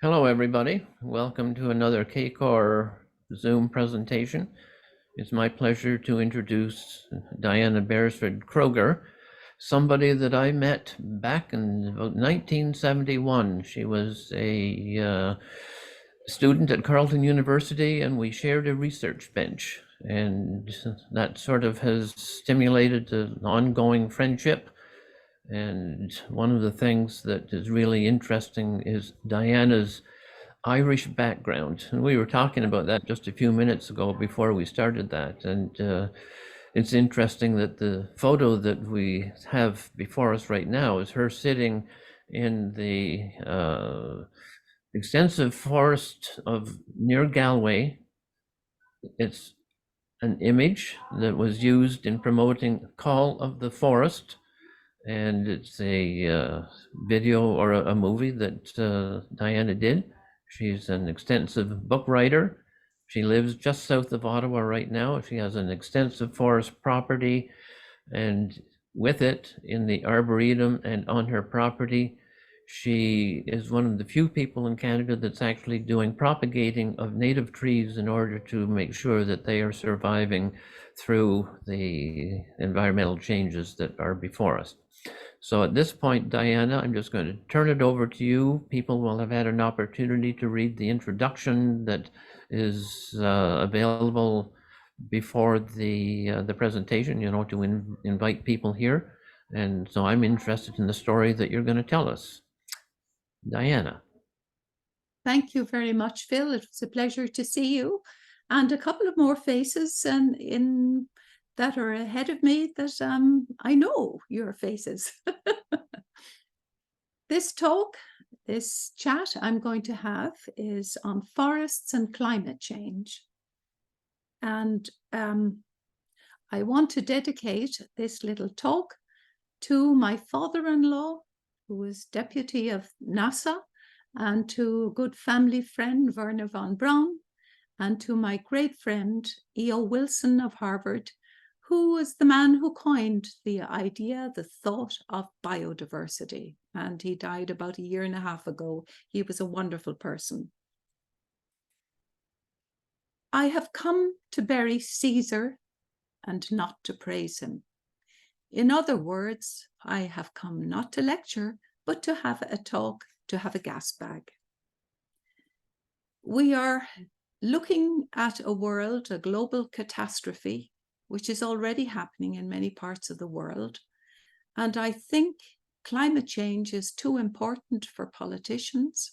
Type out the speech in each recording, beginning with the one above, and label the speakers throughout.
Speaker 1: Hello, everybody. Welcome to another KCOR Zoom presentation. It's my pleasure to introduce Diana Beresford Kroeger, somebody that I met back in about 1971. She was a student at Carleton University, and we shared a research bench. And that sort of has stimulated an ongoing friendship. And one of the things that is really interesting is Diana's Irish background. And we were talking about that just a few minutes ago before we started that. And it's interesting that the photo that we have before us right now is her sitting in the extensive forest of near Galway. It's an image that was used in promoting Call of the Forest, and it's a video or a movie that Diana did. She's an extensive book writer. She lives just south of Ottawa right now. She has an extensive forest property, and with it, in the Arboretum and on her property, she is one of the few people in Canada that's actually doing propagating of native trees in order to make sure that they are surviving through the environmental changes that are before us. So at this point, Diana, I'm just going to turn it over to you. People will have had an opportunity to read the introduction that is available before the presentation, to invite people here. And so I'm interested in the story that you're going to tell us. Diana.
Speaker 2: Thank you very much, Phil. It was a pleasure to see you, and a couple of more faces in that are ahead of me that I know your faces. This talk, this chat I'm going to have is on forests and climate change. And I want to dedicate this little talk to my father-in-law, who was deputy of NASA, and to a good family friend, Werner von Braun, and to my great friend, E.O. Wilson of Harvard, who was the man who coined the idea, the thought of biodiversity. And he died about a year and a half ago. He was a wonderful person. I have come to bury Caesar and not to praise him. In other words, I have come not to lecture, but to have a talk, to have a gas bag. We are looking at a world, a global catastrophe, which is already happening in many parts of the world. And I think climate change is too important for politicians.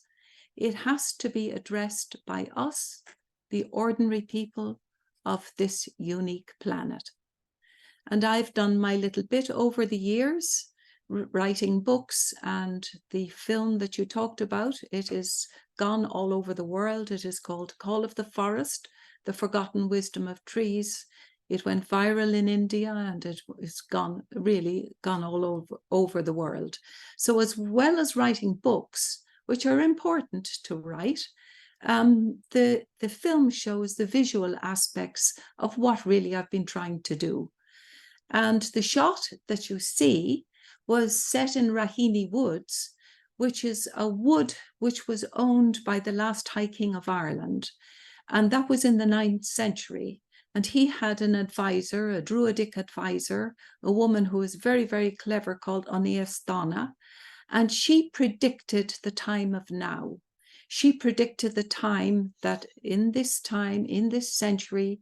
Speaker 2: It has to be addressed by us, the ordinary people of this unique planet. And I've done my little bit over the years, writing books, and the film that you talked about, it is gone all over the world. It is called Call of the Forest, The Forgotten Wisdom of Trees. It went viral in India, and it's really gone all over the world. So as well as writing books, which are important to write, the film shows the visual aspects of what really I've been trying to do. And the shot that you see was set in Raheny Woods, which is a wood which was owned by the last High King of Ireland. And that was in the 9th century. And he had an advisor, a druidic advisor, a woman who was very, very clever called honoris. And she predicted the time of now. She predicted the time that in this century,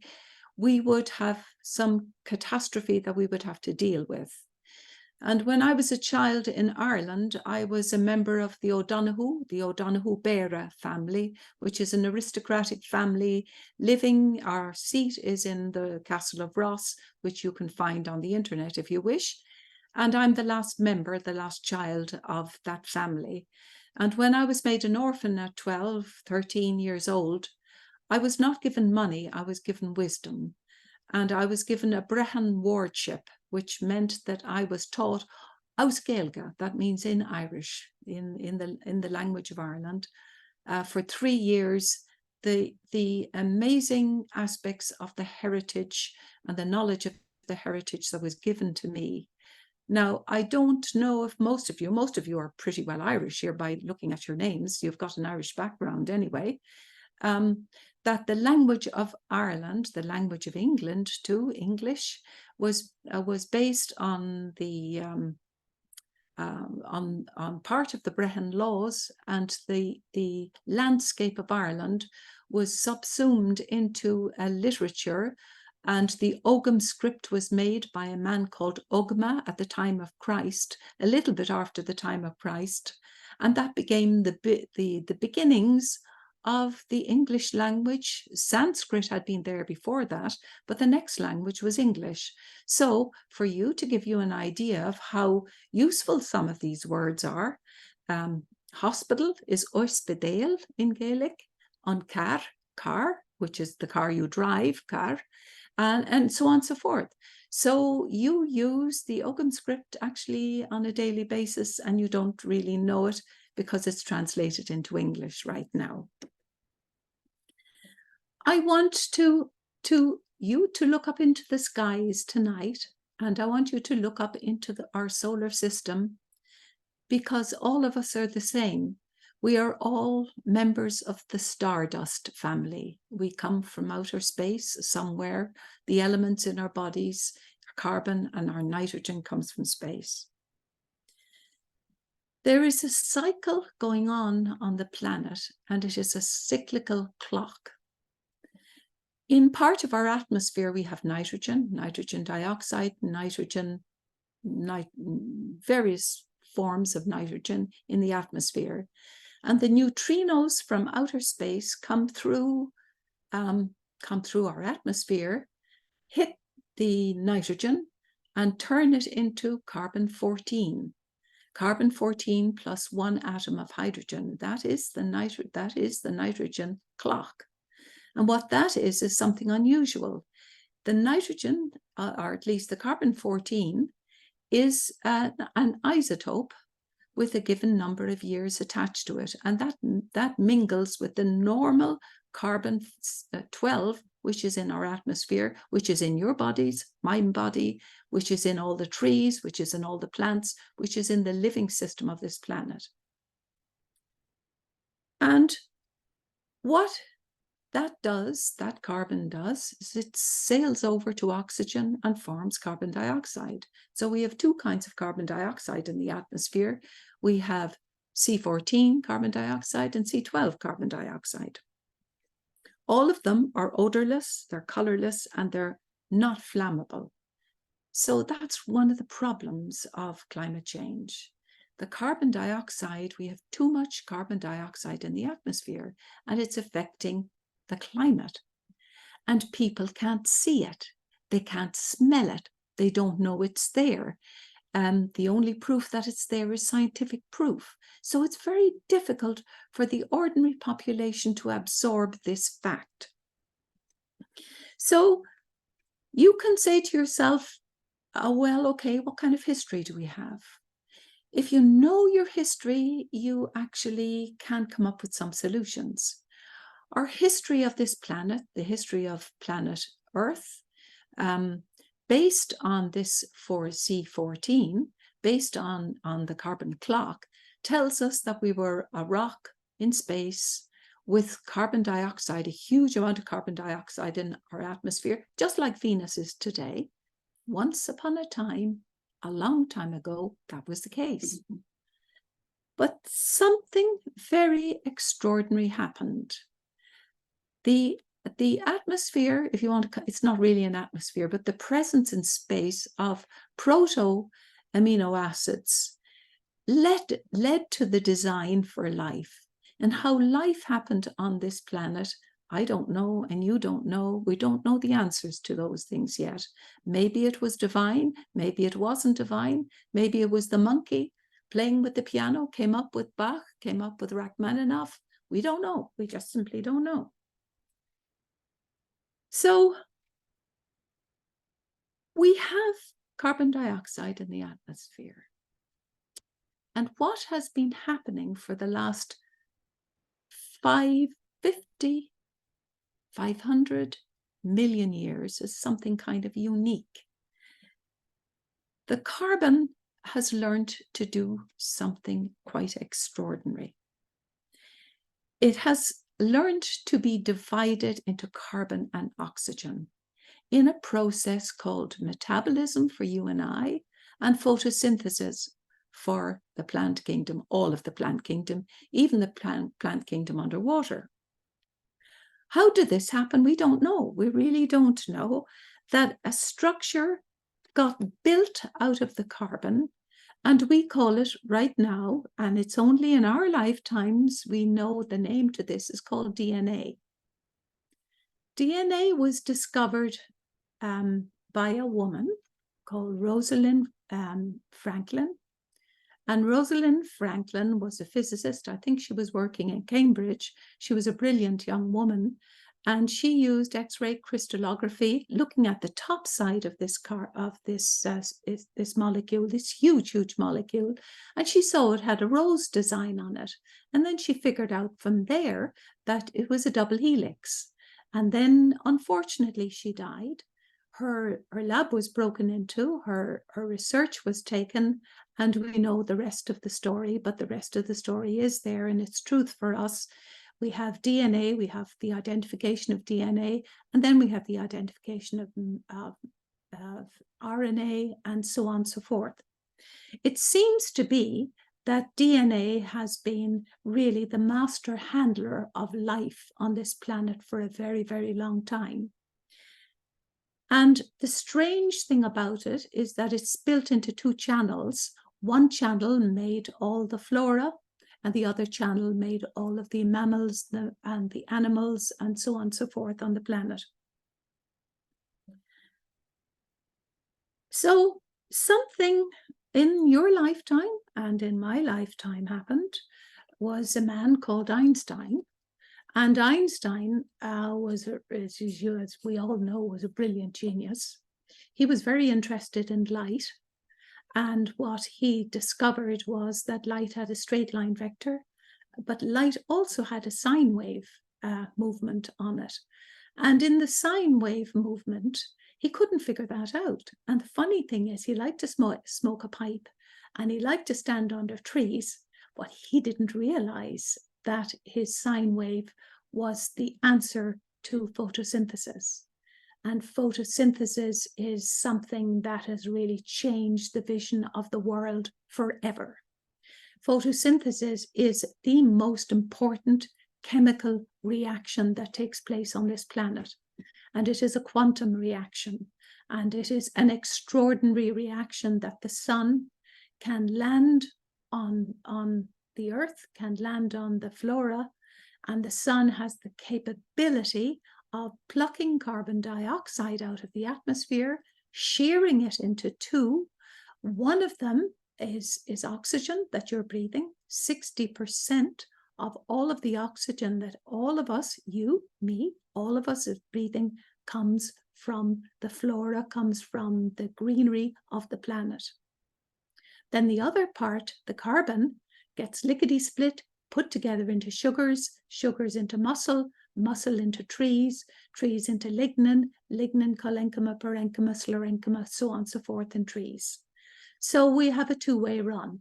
Speaker 2: we would have some catastrophe that we would have to deal with. And when I was a child in Ireland, I was a member of the O'Donoghue Bera family, which is an aristocratic family living. Our seat is in the Castle of Ross, which you can find on the internet if you wish. And I'm the last member, the last child of that family. And when I was made an orphan at 12, 13 years old, I was not given money, I was given wisdom. And I was given a Brehon wardship, which meant that I was taught Ausgaelga, that means in Irish, in the language of Ireland, for 3 years. The amazing aspects of the heritage and the knowledge of the heritage that was given to me Now, I don't know if most of you are pretty well Irish here by looking at your names. You've got an Irish background anyway. That the language of Ireland, the language of England too, English, was based on the on part of the Brehon laws, and the landscape of Ireland was subsumed into a literature, and the Ogham script was made by a man called Ogma at the time of Christ, a little bit after the time of Christ, and that became the beginnings of the English language. Sanskrit had been there before that, but the next language was English. So for you, to give you an idea of how useful some of these words are, hospital is ospedale in Gaelic, on car, which is the car you drive, car, and so on and so forth. So you use the Ogham script actually on a daily basis, and you don't really know it because it's translated into English right now. I want you to look up into the skies tonight, and I want you to look up into our solar system, because all of us are the same. We are all members of the stardust family. We come from outer space somewhere. The elements in our bodies, carbon and our nitrogen, comes from space. There is a cycle going on the planet, and it is a cyclical clock. In part of our atmosphere, we have nitrogen dioxide, various forms of nitrogen in the atmosphere. And the neutrinos from outer space come through our atmosphere, hit the nitrogen, and turn it into carbon-14. Carbon-14 plus one atom of hydrogen. That is the nitrogen clock. And what that is something unusual. The nitrogen, or at least the carbon-14, is an isotope with a given number of years attached to it. And that mingles with the normal carbon-12, which is in our atmosphere, which is in your bodies, my body, which is in all the trees, which is in all the plants, which is in the living system of this planet. And what that carbon does, is it sails over to oxygen and forms carbon dioxide. So we have two kinds of carbon dioxide in the atmosphere. We have C14 carbon dioxide and C12 carbon dioxide. All of them are odorless, they're colorless, and they're not flammable. So that's one of the problems of climate change. The carbon dioxide, we have too much carbon dioxide in the atmosphere, and it's affecting the climate. And people can't see it. They can't smell it. They don't know it's there. The only proof that it's there is scientific proof. So it's very difficult for the ordinary population to absorb this fact. So you can say to yourself, oh, well, okay, what kind of history do we have? If you know your history, you actually can come up with some solutions. Our history of this planet, the history of planet Earth, based on this C14, based on the carbon clock, tells us that we were a rock in space with carbon dioxide, a huge amount of carbon dioxide in our atmosphere, just like Venus is today. Once upon a time, a long time ago, that was the case. But something very extraordinary happened. The atmosphere, if you want to, it's not really an atmosphere, but the presence in space of proto-amino acids led to the design for life. And how life happened on this planet, I don't know, and you don't know. We don't know the answers to those things yet. Maybe it was divine, maybe it wasn't divine, maybe it was the monkey playing with the piano, came up with Bach, came up with Rachmaninoff. We don't know. We just simply don't know. So we have carbon dioxide in the atmosphere. And what has been happening for the last 500 million years is something kind of unique. The carbon has learned to do something quite extraordinary. It has learned to be divided into carbon and oxygen in a process called metabolism for you and I, and photosynthesis for the plant kingdom, all of the plant kingdom, even the plant kingdom underwater. How did this happen? We don't know. We really don't know. That a structure got built out of the carbon, and we call it right now, and it's only in our lifetimes we know the name to this, is called DNA. DNA was discovered by a woman called Rosalind Franklin. And Rosalind Franklin was a physicist. I think she was working in Cambridge. She was a brilliant young woman. And she used X-ray crystallography, looking at the top side of this molecule, this huge molecule. And she saw it had a rose design on it. And then she figured out from there that it was a double helix. And then, unfortunately, she died. Her lab was broken into, her research was taken, and we know the rest of the story, but the rest of the story is there, and it's truth for us. We have DNA, we have the identification of DNA, and then we have the identification of RNA, and so on and so forth. It seems to be that DNA has been really the master handler of life on this planet for a very, very long time. And the strange thing about it is that it's built into two channels. One channel made all the flora, and the other channel made all of the mammals and the animals, and so on and so forth on the planet. So something in your lifetime and in my lifetime happened. Was a man called Einstein. And Einstein was, as we all know, was a brilliant genius. He was very interested in light. And what he discovered was that light had a straight line vector, but light also had a sine wave movement on it. And in the sine wave movement, he couldn't figure that out. And the funny thing is, he liked to smoke a pipe, and he liked to stand under trees, but he didn't realize that his sine wave was the answer to photosynthesis. And photosynthesis is something that has really changed the vision of the world forever. Photosynthesis is the most important chemical reaction that takes place on this planet. And it is a quantum reaction. And it is an extraordinary reaction that the sun can land on the earth, can land on the flora, and the sun has the capability of plucking carbon dioxide out of the atmosphere, shearing it into two. One of them is oxygen that you're breathing. 60% of all of the oxygen that all of us, you, me, all of us is breathing comes from the flora, comes from the greenery of the planet. Then the other part, the carbon, gets lickety-split, put together into sugars, sugars into muscle, muscle into trees, trees into lignin, lignin, parenchyma, sclerenchyma, so on and so forth in trees. So we have a two-way run.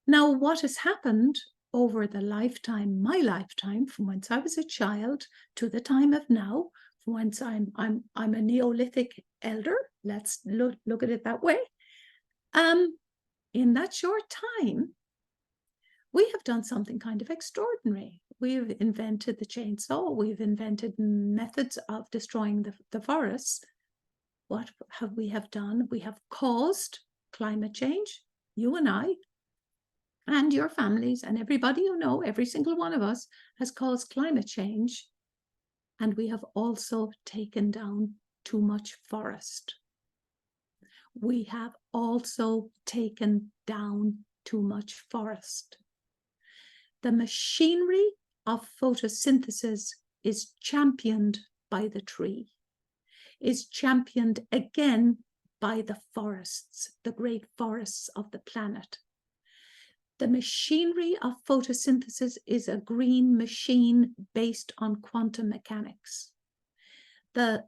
Speaker 2: Now, what has happened over the lifetime, my lifetime, from whence I was a child to the time of now, from whence I'm a Neolithic elder, let's look at it that way. In that short time, we have done something kind of extraordinary. We've invented the chainsaw. We've invented methods of destroying the forests. What have we done? We have caused climate change, you and I, and your families, and everybody you know, every single one of us has caused climate change. And we have also taken down too much forest. We have also taken down too much forest. The machinery of photosynthesis is championed by the tree, is championed again by the forests, the great forests of the planet. The machinery of photosynthesis is a green machine based on quantum mechanics. The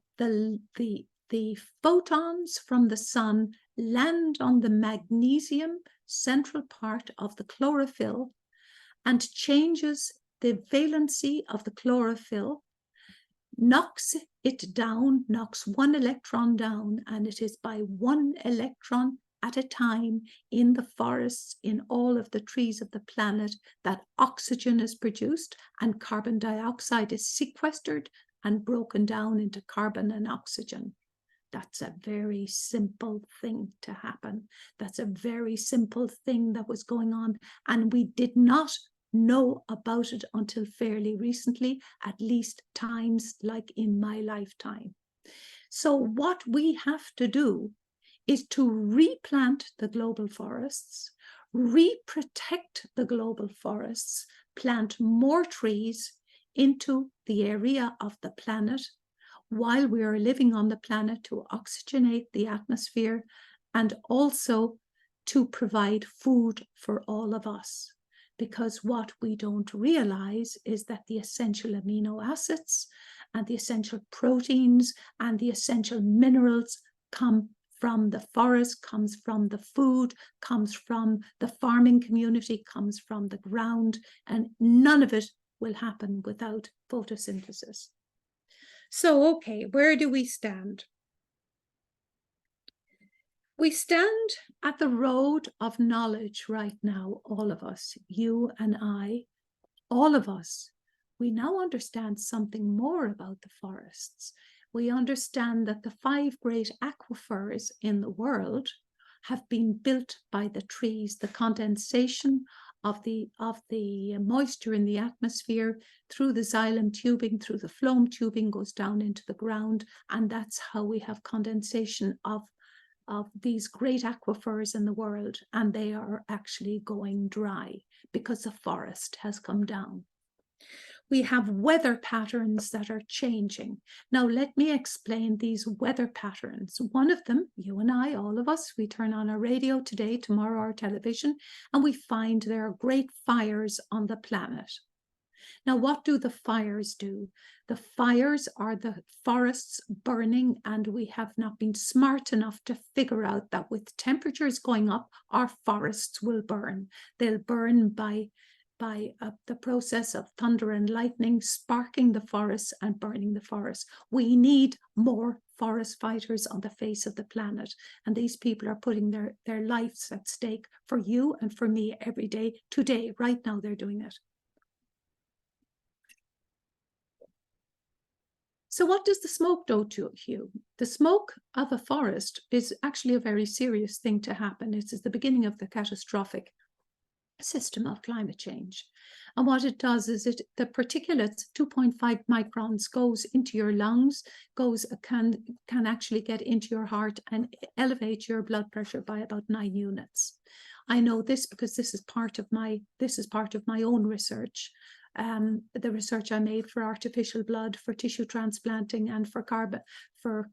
Speaker 2: photons from the sun land on the magnesium central part of the chlorophyll and changes the valency of the chlorophyll, knocks it down, knocks one electron down, and it is by one electron at a time in the forests, in all of the trees of the planet, that oxygen is produced and carbon dioxide is sequestered and broken down into carbon and oxygen. That's a very simple thing to happen. That's a very simple thing that was going on, and we did not know about it until fairly recently, at least times like in my lifetime. So what we have to do is to replant the global forests, reprotect the global forests, plant more trees into the area of the planet while we are living on the planet, to oxygenate the atmosphere and also to provide food for all of us. Because what we don't realize is that the essential amino acids and the essential proteins and the essential minerals come from the forest, comes from the food, comes from the farming community, comes from the ground, and none of it will happen without photosynthesis. So, okay, where do we stand? We stand at the road of knowledge right now, all of us, you and I, all of us. We now understand something more about the forests. We understand that the 5 great aquifers in the world have been built by the trees. The condensation of the moisture in the atmosphere through the xylem tubing, through the phloem tubing, goes down into the ground, and that's how we have condensation of these great aquifers in the world, and they are actually going dry because the forest has come down. We have weather patterns that are changing. Now, let me explain these weather patterns. One of them, you and I, all of us, we turn on our radio today, tomorrow our television, and we find there are great fires on the planet. Now, what do the fires do? The fires are the forests burning, and we have not been smart enough to figure out that with temperatures going up, our forests will burn. They'll burn by the process of thunder and lightning, sparking the forests and burning the forests. We need more forest fighters on the face of the planet. And these people are putting their lives at stake for you and for me every day. Today, right now, they're doing it. So what does the smoke do to you? The smoke of a forest is actually a very serious thing to happen. It is the beginning of the catastrophic system of climate change. And what it does is the particulates, 2.5 microns, goes into your lungs, can actually get into your heart and elevate your blood pressure by about 9 units. I know this because this is part of my own research. The research I made for artificial blood, for tissue transplanting, and for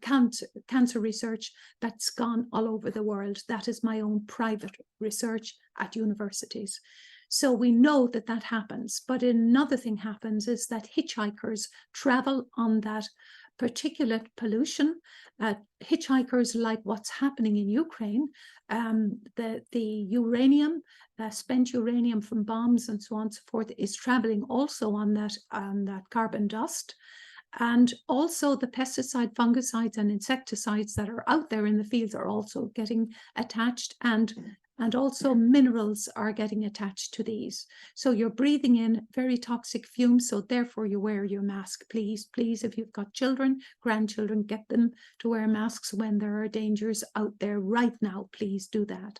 Speaker 2: cancer research that's gone all over the world. That is my own private research at universities. So we know that that happens. But another thing happens is that hitchhikers travel on that particulate pollution. Hitchhikers, like what's happening in Ukraine, the uranium, spent uranium from bombs and so on and so forth, is traveling also on that carbon dust. And also the pesticide, fungicides, and insecticides that are out there in the fields are also getting attached, and also minerals are getting attached to these. So you're breathing in very toxic fumes, so therefore you wear your mask. Please, if you've got children, grandchildren, get them to wear masks when there are dangers out there right now. Please do that.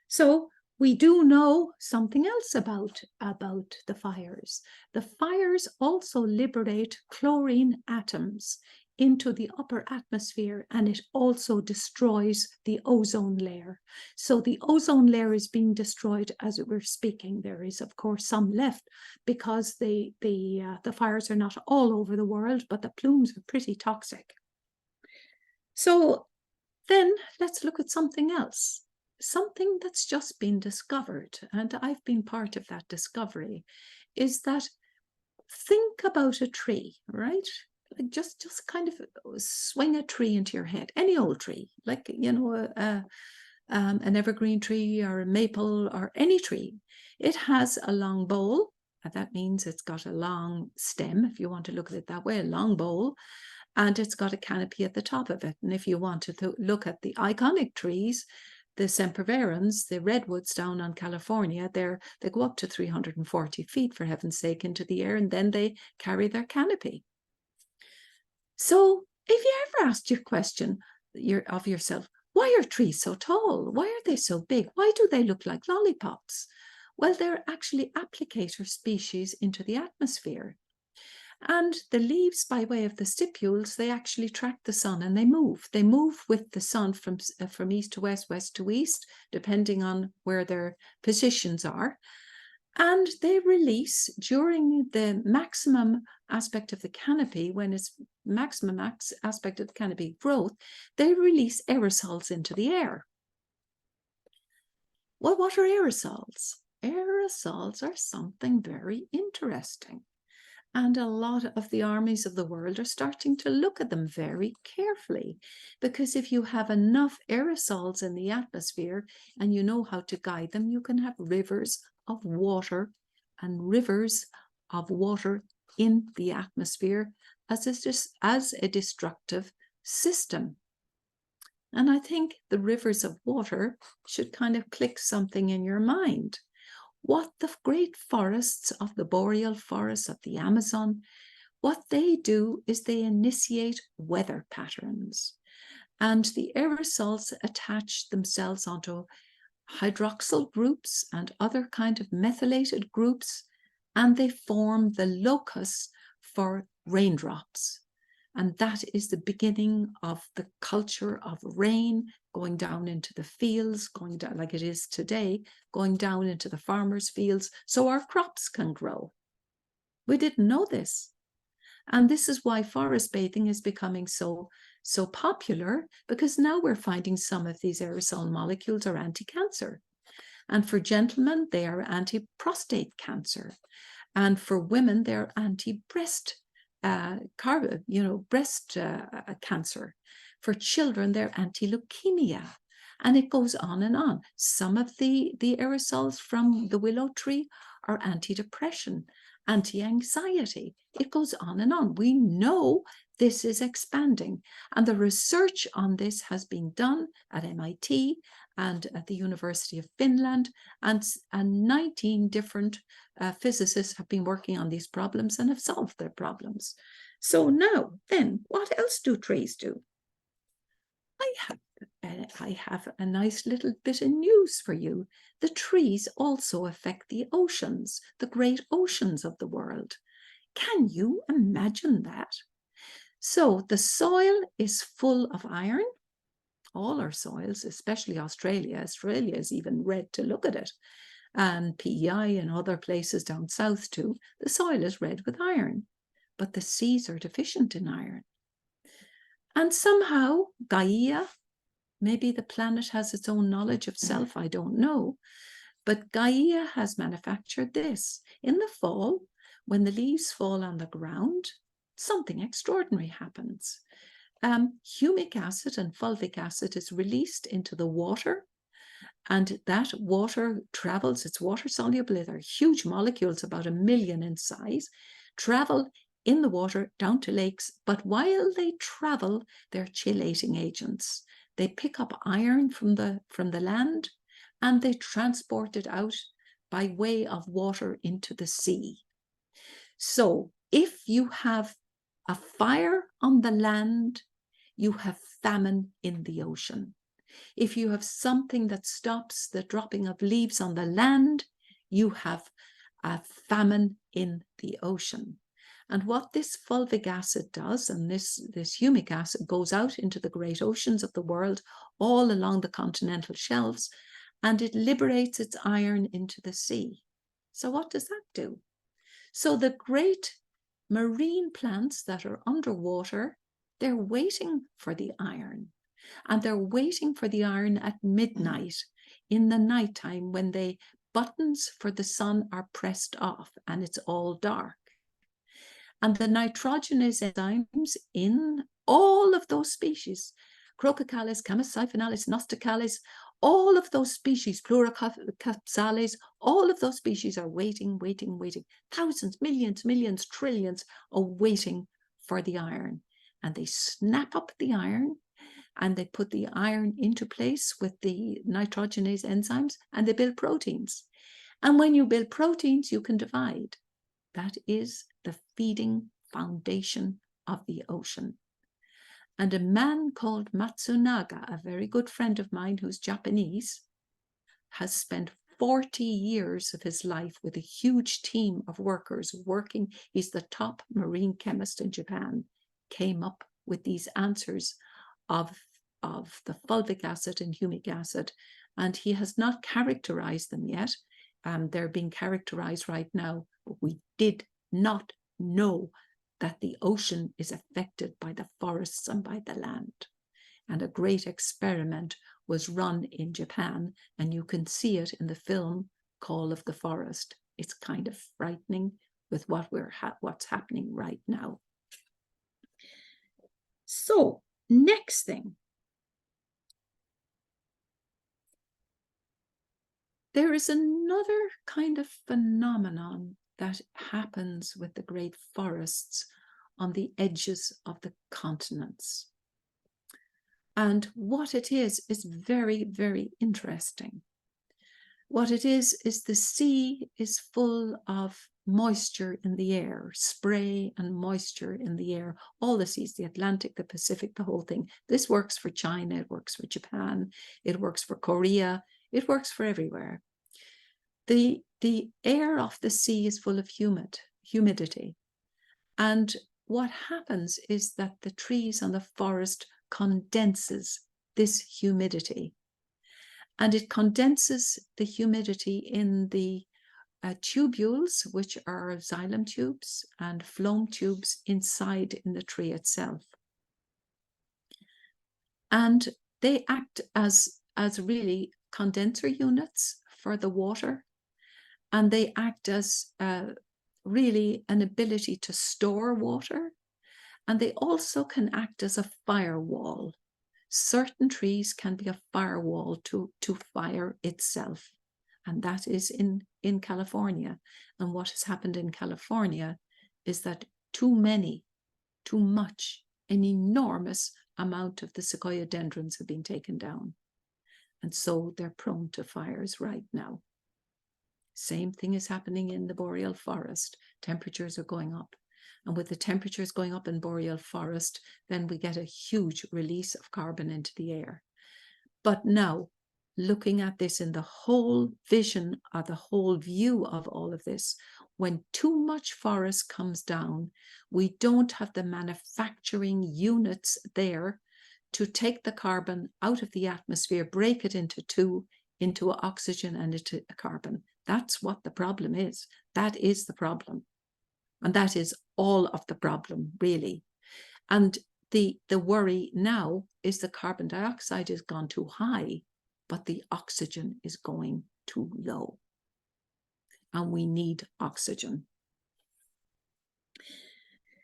Speaker 2: So we do know something else about the fires. The fires also liberate chlorine atoms into the upper atmosphere, and it also destroys the ozone layer. So the ozone layer is being destroyed as we're speaking. There is, of course, some left because the fires are not all over the world, but the plumes are pretty toxic. So then let's look at something else. Something that's just been discovered, and I've been part of that discovery, is that think about a tree, right? like just kind of swing a tree into your head, any old tree, like, you know, an evergreen tree or a maple or any tree. It has a long bole, and that means it's got a long stem, if you want to look at it that way, a long bole, and it's got a canopy at the top of it. And if you wanted to look at the iconic trees, the sempervirens, the redwoods down on California, they go up to 340 feet, for heaven's sake, into the air, and then they carry their canopy. So if you ever asked your question of yourself, why are trees so tall? Why are they so big? Why do they look like lollipops? Well, they're actually applicator species into the atmosphere. And the leaves, by way of the stipules, they actually track the sun and they move. They move with the sun from east to west, west to east, depending on where their positions are. And they release during the maximum aspect of the canopy, when it's maximum aspect of the canopy growth, they release aerosols into the air. Well, what are aerosols? Aerosols are something very interesting. And a lot of the armies of the world are starting to look at them very carefully, because if you have enough aerosols in the atmosphere and you know how to guide them, you can have rivers of water and rivers of water in the atmosphere as a destructive system. And I think the rivers of water should kind of click something in your mind. What the great forests of the boreal forests of the Amazon, what they do is they initiate weather patterns. And the aerosols attach themselves onto hydroxyl groups and other kind of methylated groups, and they form the locus for raindrops. And that is the beginning of the culture of rain going down into the fields, going down like it is today, going down into the farmers' fields so our crops can grow. We didn't know this. And this is why forest bathing is becoming so popular, because now we're finding some of these aerosol molecules are anti-cancer. And for gentlemen, they are anti-prostate cancer. And for women, they're anti-breast breast cancer. For children, they're anti-leukemia. And it goes on and on. Some of the aerosols from the willow tree are anti-depression, anti-anxiety. It goes on and on. We know this is expanding. And the research on this has been done at MIT and at the University of Finland, and 19 different physicists have been working on these problems and have solved their problems. So now, then, what else do trees do? I have a nice little bit of news for you. The trees also affect the oceans, the great oceans of the world. Can you imagine that? So the soil is full of iron. All our soils, especially Australia. Australia is even red to look at it. And PEI and other places down south too, the soil is red with iron. But the seas are deficient in iron. And somehow Gaia, maybe the planet has its own knowledge of self, I don't know. But Gaia has manufactured this. In the fall, when the leaves fall on the ground, something extraordinary happens. Humic acid and fulvic acid is released into the water, and that water travels, it's water soluble, they're huge molecules, about 1 million in size, travel in the water down to lakes, but while they travel, they're chelating agents. They pick up iron from the land and they transport it out by way of water into the sea. So if you have a fire on the land, you have famine in the ocean. If you have something that stops the dropping of leaves on the land, you have a famine in the ocean. And what this fulvic acid does, and this humic acid goes out into the great oceans of the world, all along the continental shelves, and it liberates its iron into the sea. So what does that do? So the great marine plants that are underwater, they're waiting for the iron. And they're waiting for the iron at midnight, in the nighttime, when the buttons for the sun are pressed off and it's all dark. And the nitrogenase enzymes in all of those species, Crocacalis, Camus-siphonalis, Nosticalis, all of those species, Pluricapsalis, all of those species are waiting. Thousands, millions, trillions are waiting for the iron. And they snap up the iron and they put the iron into place with the nitrogenase enzymes and they build proteins. And when you build proteins, you can divide. That is the feeding foundation of the ocean. And a man called Matsunaga, a very good friend of mine who's Japanese, has spent 40 years of his life with a huge team of workers working. He's the top marine chemist in Japan, came up with these answers of the fulvic acid and humic acid, and he has not characterized them yet. They're being characterized right now, but we did not know that the ocean is affected by the forests and by the land. And a great experiment was run in Japan, and you can see it in the film Call of the Forest. It's kind of frightening with what's happening right now. So, next thing. There is another kind of phenomenon that happens with the great forests on the edges of the continents. And what it is very, very interesting. What it is the sea is full of moisture in the air, spray and moisture in the air. All the seas, the Atlantic, the Pacific, the whole thing. This works for China, it works for Japan, it works for Korea, it works for everywhere. The air off the sea is full of humidity. And what happens is that the trees and the forest condenses this humidity. And it condenses the humidity in the tubules, which are xylem tubes and phloem tubes inside in the tree itself. And they act as really condenser units for the water. And they act as really an ability to store water. And they also can act as a firewall. Certain trees can be a firewall to fire itself. And that is in California. And what has happened in California is that too much, an enormous amount of the sequoia dendrons have been taken down. And so they're prone to fires right now. Same thing is happening in the boreal forest. Temperatures are going up. And with the temperatures going up in boreal forest, then we get a huge release of carbon into the air. But now, looking at this in the whole vision, or the whole view of all of this, when too much forest comes down, we don't have the manufacturing units there to take the carbon out of the atmosphere, break it into two, into oxygen and into carbon. That's what the problem is. That is the problem. And that is all of the problem, really. And the worry now is the carbon dioxide has gone too high, but the oxygen is going too low. And we need oxygen.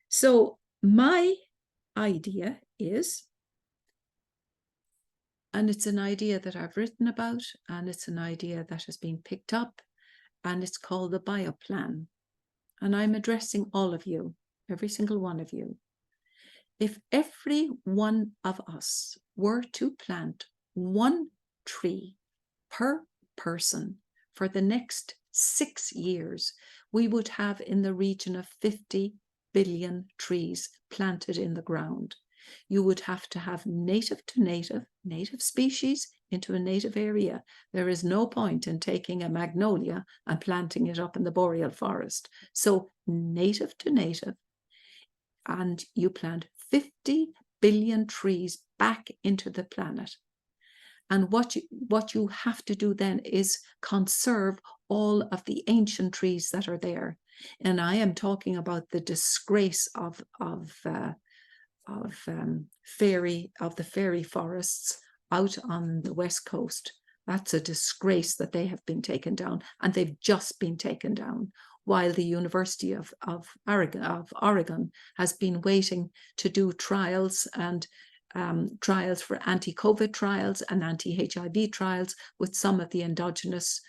Speaker 2: So my idea is, and it's an idea that I've written about, and it's an idea that has been picked up, and it's called the bioplan. And I'm addressing all of you, every single one of you. If every one of us were to plant one tree per person for the next 6 years, we would have in the region of 50 billion trees planted in the ground. You would have to have native to native species into a native area. There is no point in taking a magnolia and planting it up in the boreal forest. So native to native, and you plant 50 billion trees back into the planet. And what you have to do then is conserve all of the ancient trees that are there. And I am talking about the disgrace of the fairy forests out on the west coast. That's a disgrace that they have been taken down, and they've just been taken down. while the University of Oregon has been waiting to do trials and trials for anti-COVID trials and anti-HIV trials with some of the endogenous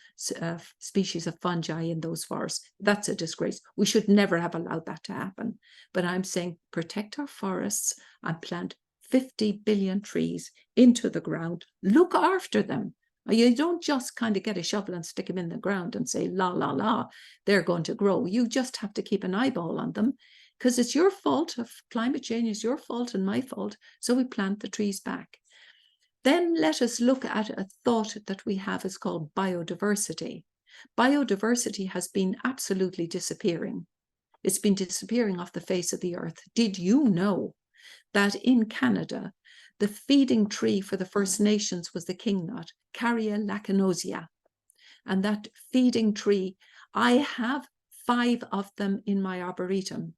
Speaker 2: species of fungi in those forests. That's a disgrace. We should never have allowed that to happen. But I'm saying protect our forests and plant 50 billion trees into the ground. Look after them. You don't just kind of get a shovel and stick them in the ground and say, la, la, la, they're going to grow. You just have to keep an eyeball on them, because it's your fault. If climate change is your fault and my fault, so we plant the trees back. Then let us look at a thought that we have is called biodiversity. Biodiversity has been absolutely disappearing. It's been disappearing off the face of the earth. Did you know that in Canada, the feeding tree for the First Nations was the kingnut, Carria lacanosia? And that feeding tree, I have 5 of them in my arboretum,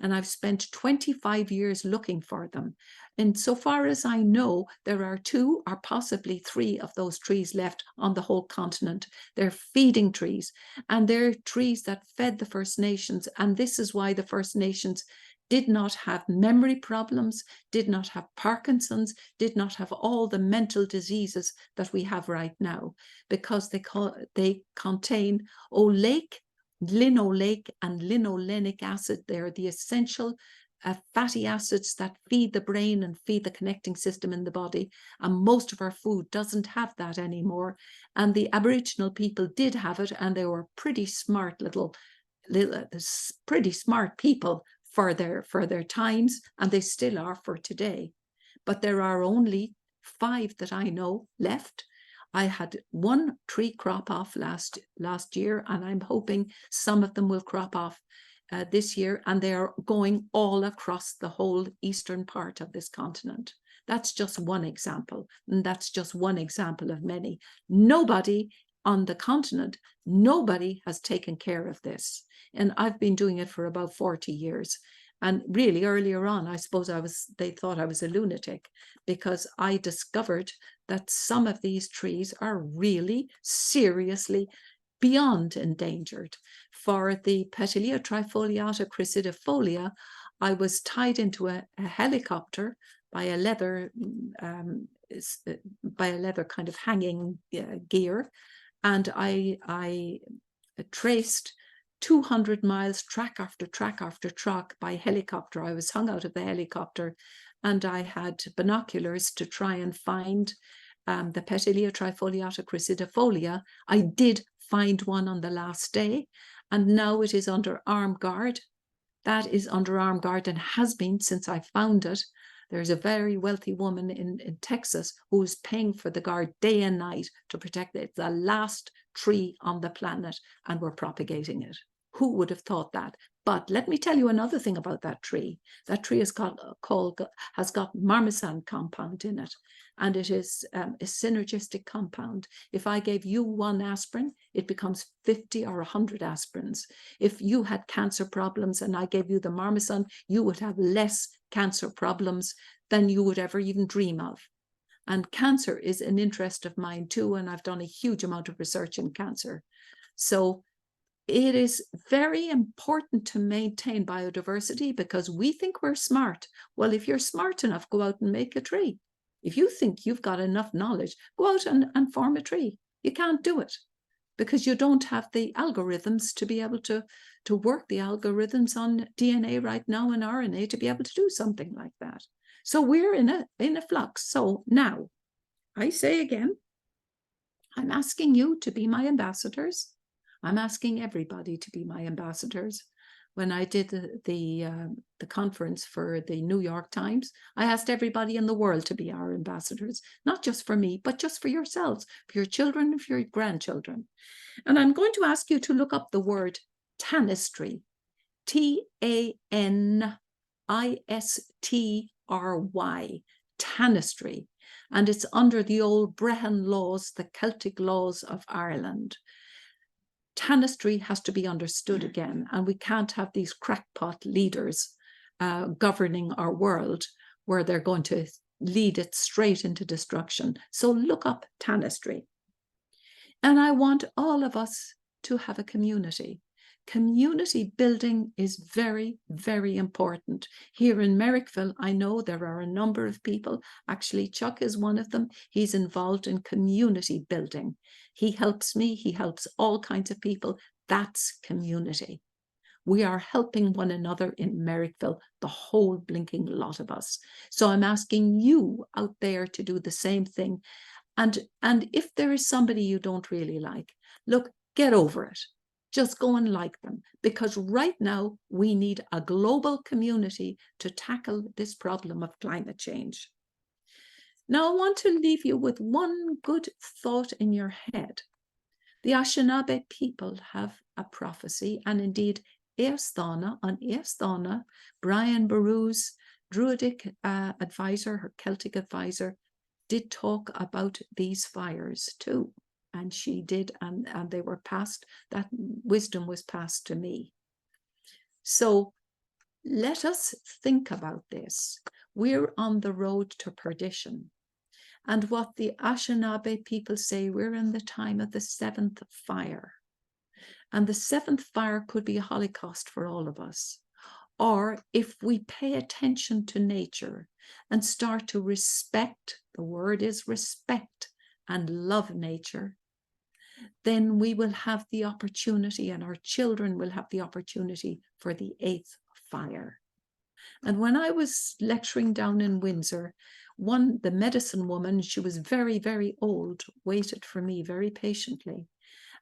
Speaker 2: and I've spent 25 years looking for them. And so far as I know, there are 2 or possibly 3 of those trees left on the whole continent. They're feeding trees, and they're trees that fed the First Nations. And this is why the First Nations did not have memory problems, did not have Parkinson's, did not have all the mental diseases that we have right now, because they contain oleic, linoleic, and linolenic acid. They're the essential fatty acids that feed the brain and feed the connecting system in the body. And most of our food doesn't have that anymore. And the Aboriginal people did have it, and they were pretty smart pretty smart people for their times, and they still are for today. But there are only 5 that I know left. I had 1 tree crop off last year, and I'm hoping some of them will crop off this year, and they are going all across the whole eastern part of this continent. That's just one example, and that's just one example of many. Nobody on the continent, nobody has taken care of this. And I've been doing it for about 40 years. And really earlier on, I suppose they thought I was a lunatic, because I discovered that some of these trees are really seriously beyond endangered. For the Petilia trifoliata crucidifolia, I was tied into a helicopter by a leather kind of hanging gear, and I traced 200 miles track after track after track by helicopter. I was hung out of the helicopter, and I had binoculars to try and find the Petilia trifoliata crucidifolia. I did find one on the last day, and now it is under armed guard. That is under armed guard and has been since I found it. There's a very wealthy woman in Texas who is paying for the guard day and night to protect it. It's the last tree on the planet, and we're propagating it. Who would have thought that? But let me tell you another thing about that tree. That tree has got marmosan compound in it, and it is a synergistic compound. If I gave you 1 aspirin, it becomes 50 or 100 aspirins. If you had cancer problems and I gave you the marmosan, you would have less cancer problems than you would ever even dream of. And cancer is an interest of mine too, and I've done a huge amount of research in cancer. So it is very important to maintain biodiversity, because we think we're smart. Well, if you're smart enough, go out and make a tree. If you think you've got enough knowledge, go out and form a tree. You can't do it because you don't have the algorithms to be able to work the algorithms on DNA right now and RNA to be able to do something like that. So we're in a flux. So now, I say again, I'm asking you to be my ambassadors. I'm asking everybody to be my ambassadors. When I did the conference for the New York Times, I asked everybody in the world to be our ambassadors, not just for me, but just for yourselves, for your children, and for your grandchildren. And I'm going to ask you to look up the word tanistry, Tanistry, tanistry. And it's under the old Brehon laws, the Celtic laws of Ireland. Tanistry has to be understood again, and we can't have these crackpot leaders governing our world where they're going to lead it straight into destruction. So look up tanistry. And I want all of us to have a community, Community building is very, very important. Here in Merrickville, I know there are a number of people, actually Chuck is one of them, he's involved in community building. He helps me, he helps all kinds of people. That's community. We are helping one another in Merrickville, the whole blinking lot of us. So I'm asking you out there to do the same thing. And if there is somebody you don't really like, look, get over it. Just go and like them, because right now we need a global community to tackle this problem of climate change. Now I want to leave you with one good thought in your head. The Anishinaabe people have a prophecy, and indeed Éastána, on Éastána, Brian Boru's Druidic advisor, her Celtic advisor, did talk about these fires too. And she did, and they were passed, that wisdom was passed to me. So let us think about this. We're on the road to perdition. And what the Anishinaabe people say, we're in the time of the seventh fire. And the seventh fire could be a Holocaust for all of us. Or if we pay attention to nature and start to respect, the word is respect, and love nature, then we will have the opportunity, and our children will have the opportunity for the eighth fire. And when I was lecturing down in Windsor, the medicine woman, she was very, very old, waited for me very patiently.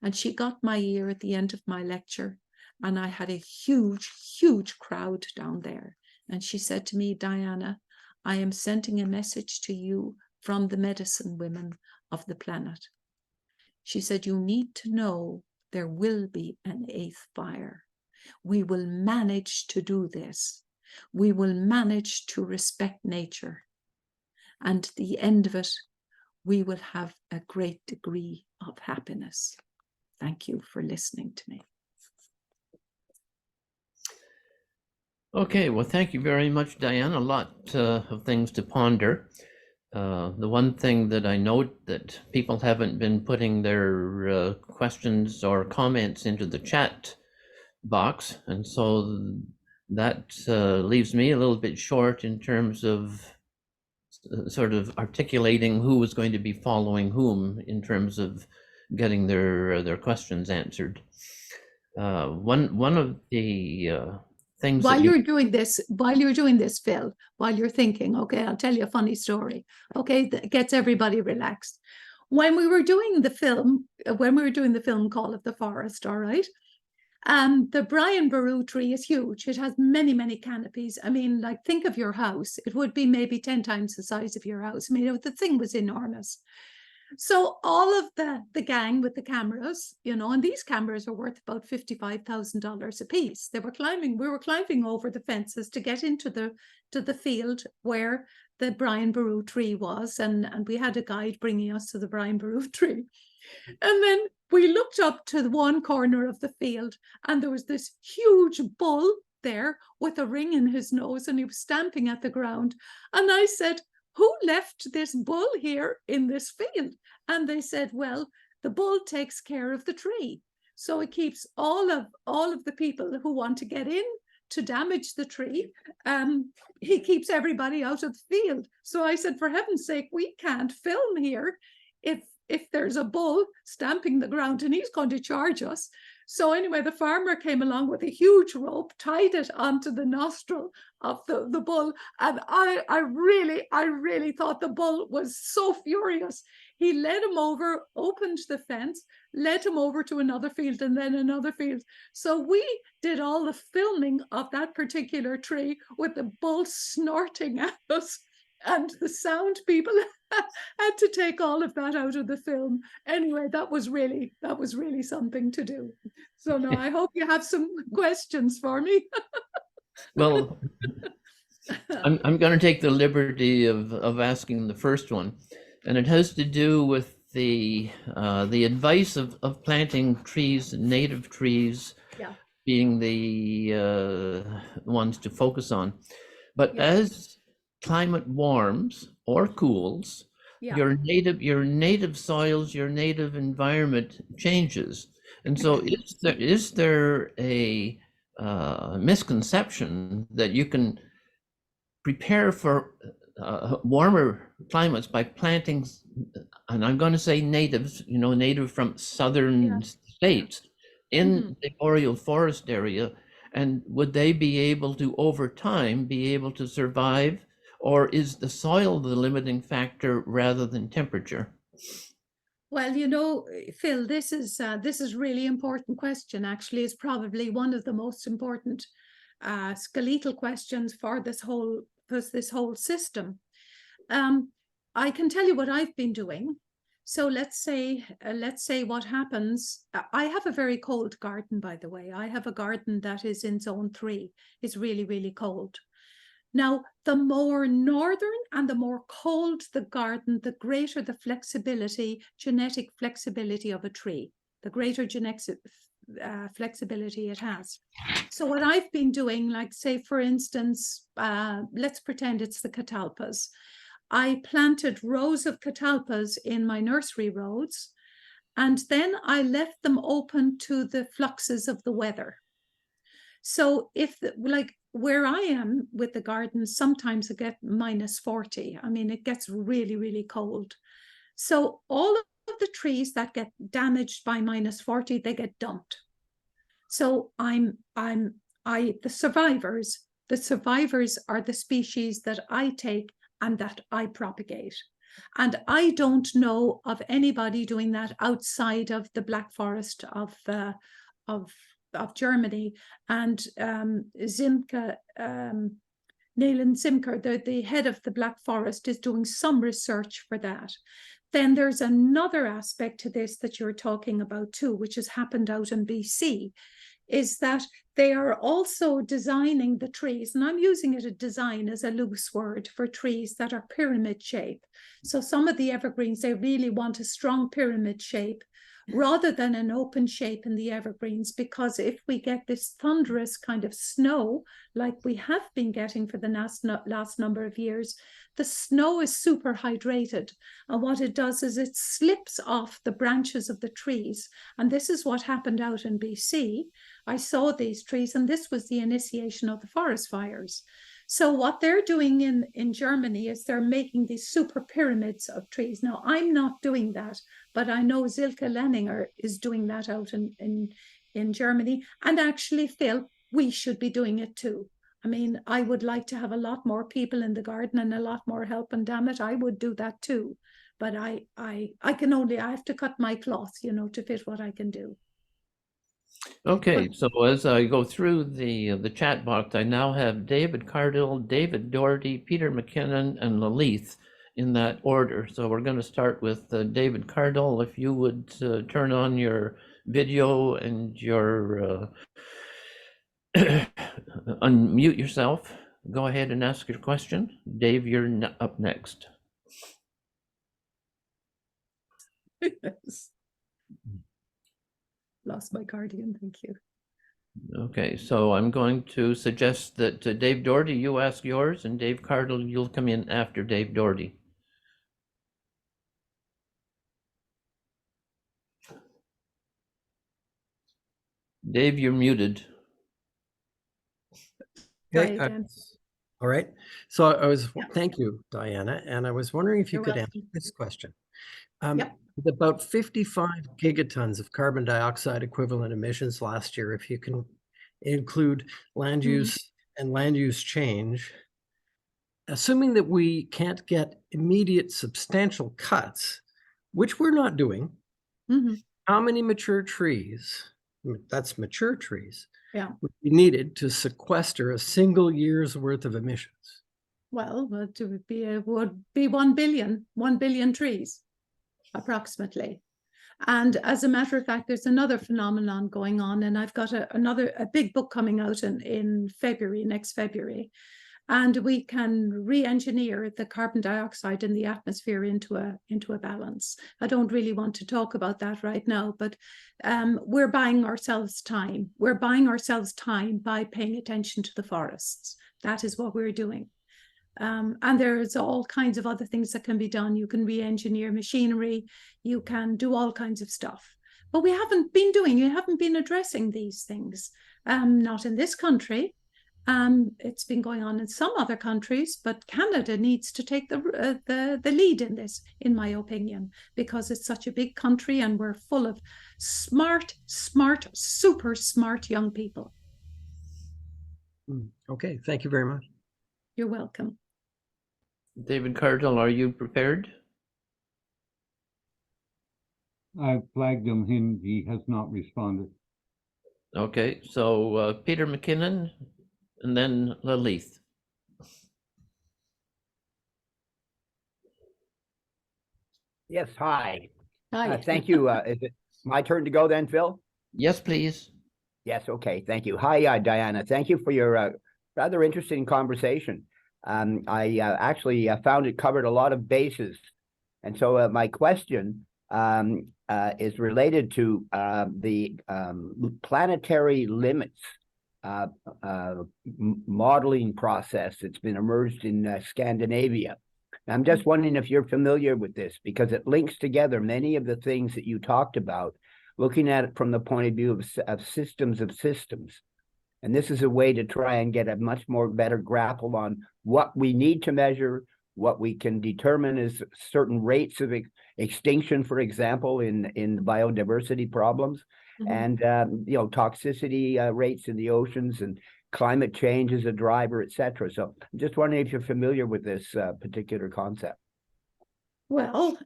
Speaker 2: And she got my ear at the end of my lecture, and I had a huge, huge crowd down there. And she said to me, Diana, I am sending a message to you from the medicine women of the planet. She said, you need to know there will be an eighth fire. We will manage to do this. We will manage to respect nature. And at the end of it, we will have a great degree of happiness. Thank you for listening to me.
Speaker 1: Okay, well, thank you very much, Diane. A lot of things to ponder. The one thing that I note that people haven't been putting their questions or comments into the chat box, and so that leaves me a little bit short in terms of sort of articulating who is going to be following whom in terms of getting their questions answered. One of the things
Speaker 2: while you're doing this, Phil, while you're thinking, okay, I'll tell you a funny story. Okay, that gets everybody relaxed. When we were doing the film Call of the Forest, all right, the Brian Boru tree is huge. It has many, many canopies. I mean, like, think of your house. It would be maybe 10 times the size of your house. I mean, the thing was enormous. So all of the gang with the cameras, and these cameras are worth about $55,000 a piece. We were climbing over the fences to get into the field where the Brian Boru tree was, and we had a guide bringing us to the Brian Boru tree. And then we looked up to the one corner of the field, and there was this huge bull there with a ring in his nose, and he was stamping at the ground. And I said, who left this bull here in this field? And they said, well, the bull takes care of the tree. So it keeps all of the people who want to get in to damage the tree. He keeps everybody out of the field. So I said, for heaven's sake, we can't film here if there's a bull stamping the ground, and he's going to charge us. So anyway, the farmer came along with a huge rope, tied it onto the nostril of the bull. And I really thought the bull was so furious. He led him over, opened the fence, led him over to another field, and then another field. So we did all the filming of that particular tree with the bull snorting at us. And the sound people had to take all of that out of the film. Anyway, that was really something to do. So now I hope you have some questions for me.
Speaker 1: Well, I'm going to take the liberty of asking the first one, and it has to do with the advice of planting trees, native trees,
Speaker 2: Yeah.
Speaker 1: being the ones to focus on. But
Speaker 2: Yeah.
Speaker 1: as climate warms or cools,
Speaker 2: Yeah.
Speaker 1: your native soils, your native environment changes. And so is there a misconception that you can prepare for warmer climates by planting, and I'm going to say natives, native from southern states in the boreal forest area, and would they be able to, over time, be able to survive, or is the soil the limiting factor rather than temperature?
Speaker 2: Well, Phil, this is really important question. Actually, it's probably one of the most important skeletal questions for this whole system. I can tell you what I've been doing. So let's say what happens. I have a very cold garden, by the way. I have a garden that is in zone 3. It's really, really cold. Now, the more northern and the more cold the garden, the greater the genetic flexibility of a tree, the greater genetic flexibility it has. So what I've been doing, like say, for instance, let's pretend it's the catalpas. I planted rows of catalpas in my nursery rows, and then I left them open to the fluxes of the weather. So like where I am with the garden, sometimes it gets -40. I mean, it gets really, really cold. So all of the trees that get damaged by -40, they get dumped. So the survivors are the species that I take and that I propagate. And I don't know of anybody doing that outside of the Black Forest of Germany. And Zimke, Nayland Zimker, the head of the Black Forest, is doing some research for that. Then there's another aspect to this that you're talking about too, which has happened out in BC, is that they are also designing the trees, and I'm using it, a design as a loose word, for trees that are pyramid shape. So some of the evergreens, they really want a strong pyramid shape rather than an open shape in the evergreens, because if we get this thunderous kind of snow, like we have been getting for the last number of years, the snow is super hydrated. And what it does is it slips off the branches of the trees. And this is what happened out in BC. I saw these trees, and this was the initiation of the forest fires. So what they're doing in Germany is they're making these super pyramids of trees. Now, I'm not doing that, but I know Silke Lenninger is doing that out in Germany. And actually, Phil, we should be doing it too. I mean, I would like to have a lot more people in the garden and a lot more help, and damn it, I would do that too. But I have to cut my cloth, to fit what I can do.
Speaker 1: Okay, so as I go through the chat box, I now have David Cardill, David Doherty, Peter McKinnon, and Lalith in that order. So we're going to start with David Cardill. If you would turn on your video and your unmute yourself, go ahead and ask your question. Dave, you're up next.
Speaker 2: Yes. Lost my cardigan, thank you.
Speaker 1: Okay, so I'm going to suggest that Dave Doherty, you ask yours, and Dave Cardill, you'll come in after Dave Doherty. Dave, you're muted.
Speaker 3: Okay. All right. So thank you, Diana. And I was wondering if you could answer this question. With about 55 gigatons of carbon dioxide equivalent emissions last year, if you can include land use and land use change, assuming that we can't get immediate substantial cuts, which we're not doing, how many mature trees, that's mature trees, would be needed to sequester a single year's worth of emissions?
Speaker 2: Well, it would be 1 billion trees, approximately. And as a matter of fact, there's another phenomenon going on, and I've got a big book coming out in February, next February, and we can re-engineer the carbon dioxide in the atmosphere into a balance. I don't really want to talk about that right now, but we're buying ourselves time. We're buying ourselves time by paying attention to the forests. That is what we're doing. And there's all kinds of other things that can be done. You can re-engineer machinery, you can do all kinds of stuff. But you haven't been addressing these things. Not in this country. It's been going on in some other countries, but Canada needs to take the lead in this, in my opinion, because it's such a big country and we're full of smart, super smart young people.
Speaker 3: Okay, thank you very much.
Speaker 2: You're welcome.
Speaker 1: David Cardle, are you prepared?
Speaker 4: I've flagged him. He has not responded.
Speaker 1: Okay, so Peter McKinnon and then Lalith.
Speaker 5: Yes, hi.
Speaker 2: Hi.
Speaker 5: Thank you. Is it my turn to go then, Phil?
Speaker 1: Yes, please.
Speaker 5: Yes, okay, thank you. Hi, Diana. Thank you for your rather interesting conversation. I actually found it covered a lot of bases. And so my question is related to the planetary limits modeling process that's been emerged in Scandinavia. I'm just wondering if you're familiar with this, because it links together many of the things that you talked about, looking at it from the point of view of systems of systems. And this is a way to try and get a much more better grapple on what we need to measure, what we can determine as certain rates of extinction, for example, in biodiversity problems, and toxicity rates in the oceans, and climate change as a driver, et cetera. So I'm just wondering if you're familiar with this particular concept.
Speaker 2: Well,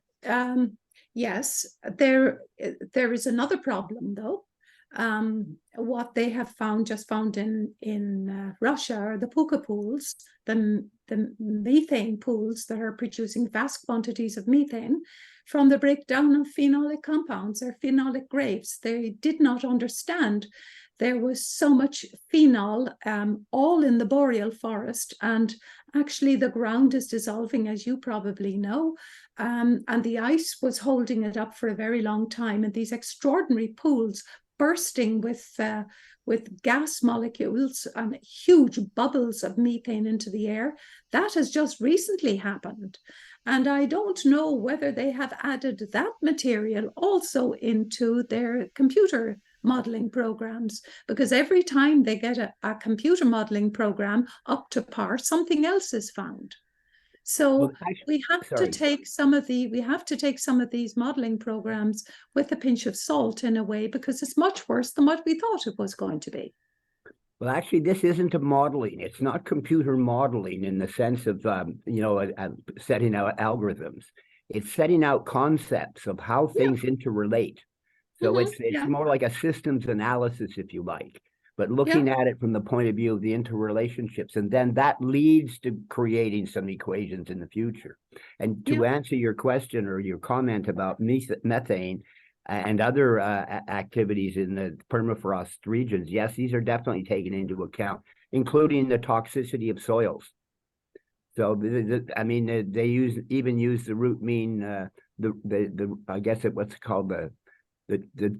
Speaker 2: yes, there is another problem though. What they have found in Russia are the puka pools, the methane pools that are producing vast quantities of methane from the breakdown of phenolic compounds or phenolic graves. They did not understand there was so much phenol all in the boreal forest, and actually the ground is dissolving, as you probably know, and the ice was holding it up for a very long time, and these extraordinary pools bursting with gas molecules and huge bubbles of methane into the air. That has just recently happened. And I don't know whether they have added that material also into their computer modeling programs, because every time they get a computer modeling program up to par, something else is found. So we have to take some of these modeling programs with a pinch of salt in a way, because it's much worse than what we thought it was going to be.
Speaker 5: Well, actually, this isn't a modeling. It's not computer modeling in the sense of, setting out algorithms. It's setting out concepts of how things interrelate. So it's more like a systems analysis, if you like, but looking at it from the point of view of the interrelationships. And then that leads to creating some equations in the future. And to answer your question or your comment about methane and other activities in the permafrost regions, yes, these are definitely taken into account, including the toxicity of soils. So, they even use the root mean, I guess what's called the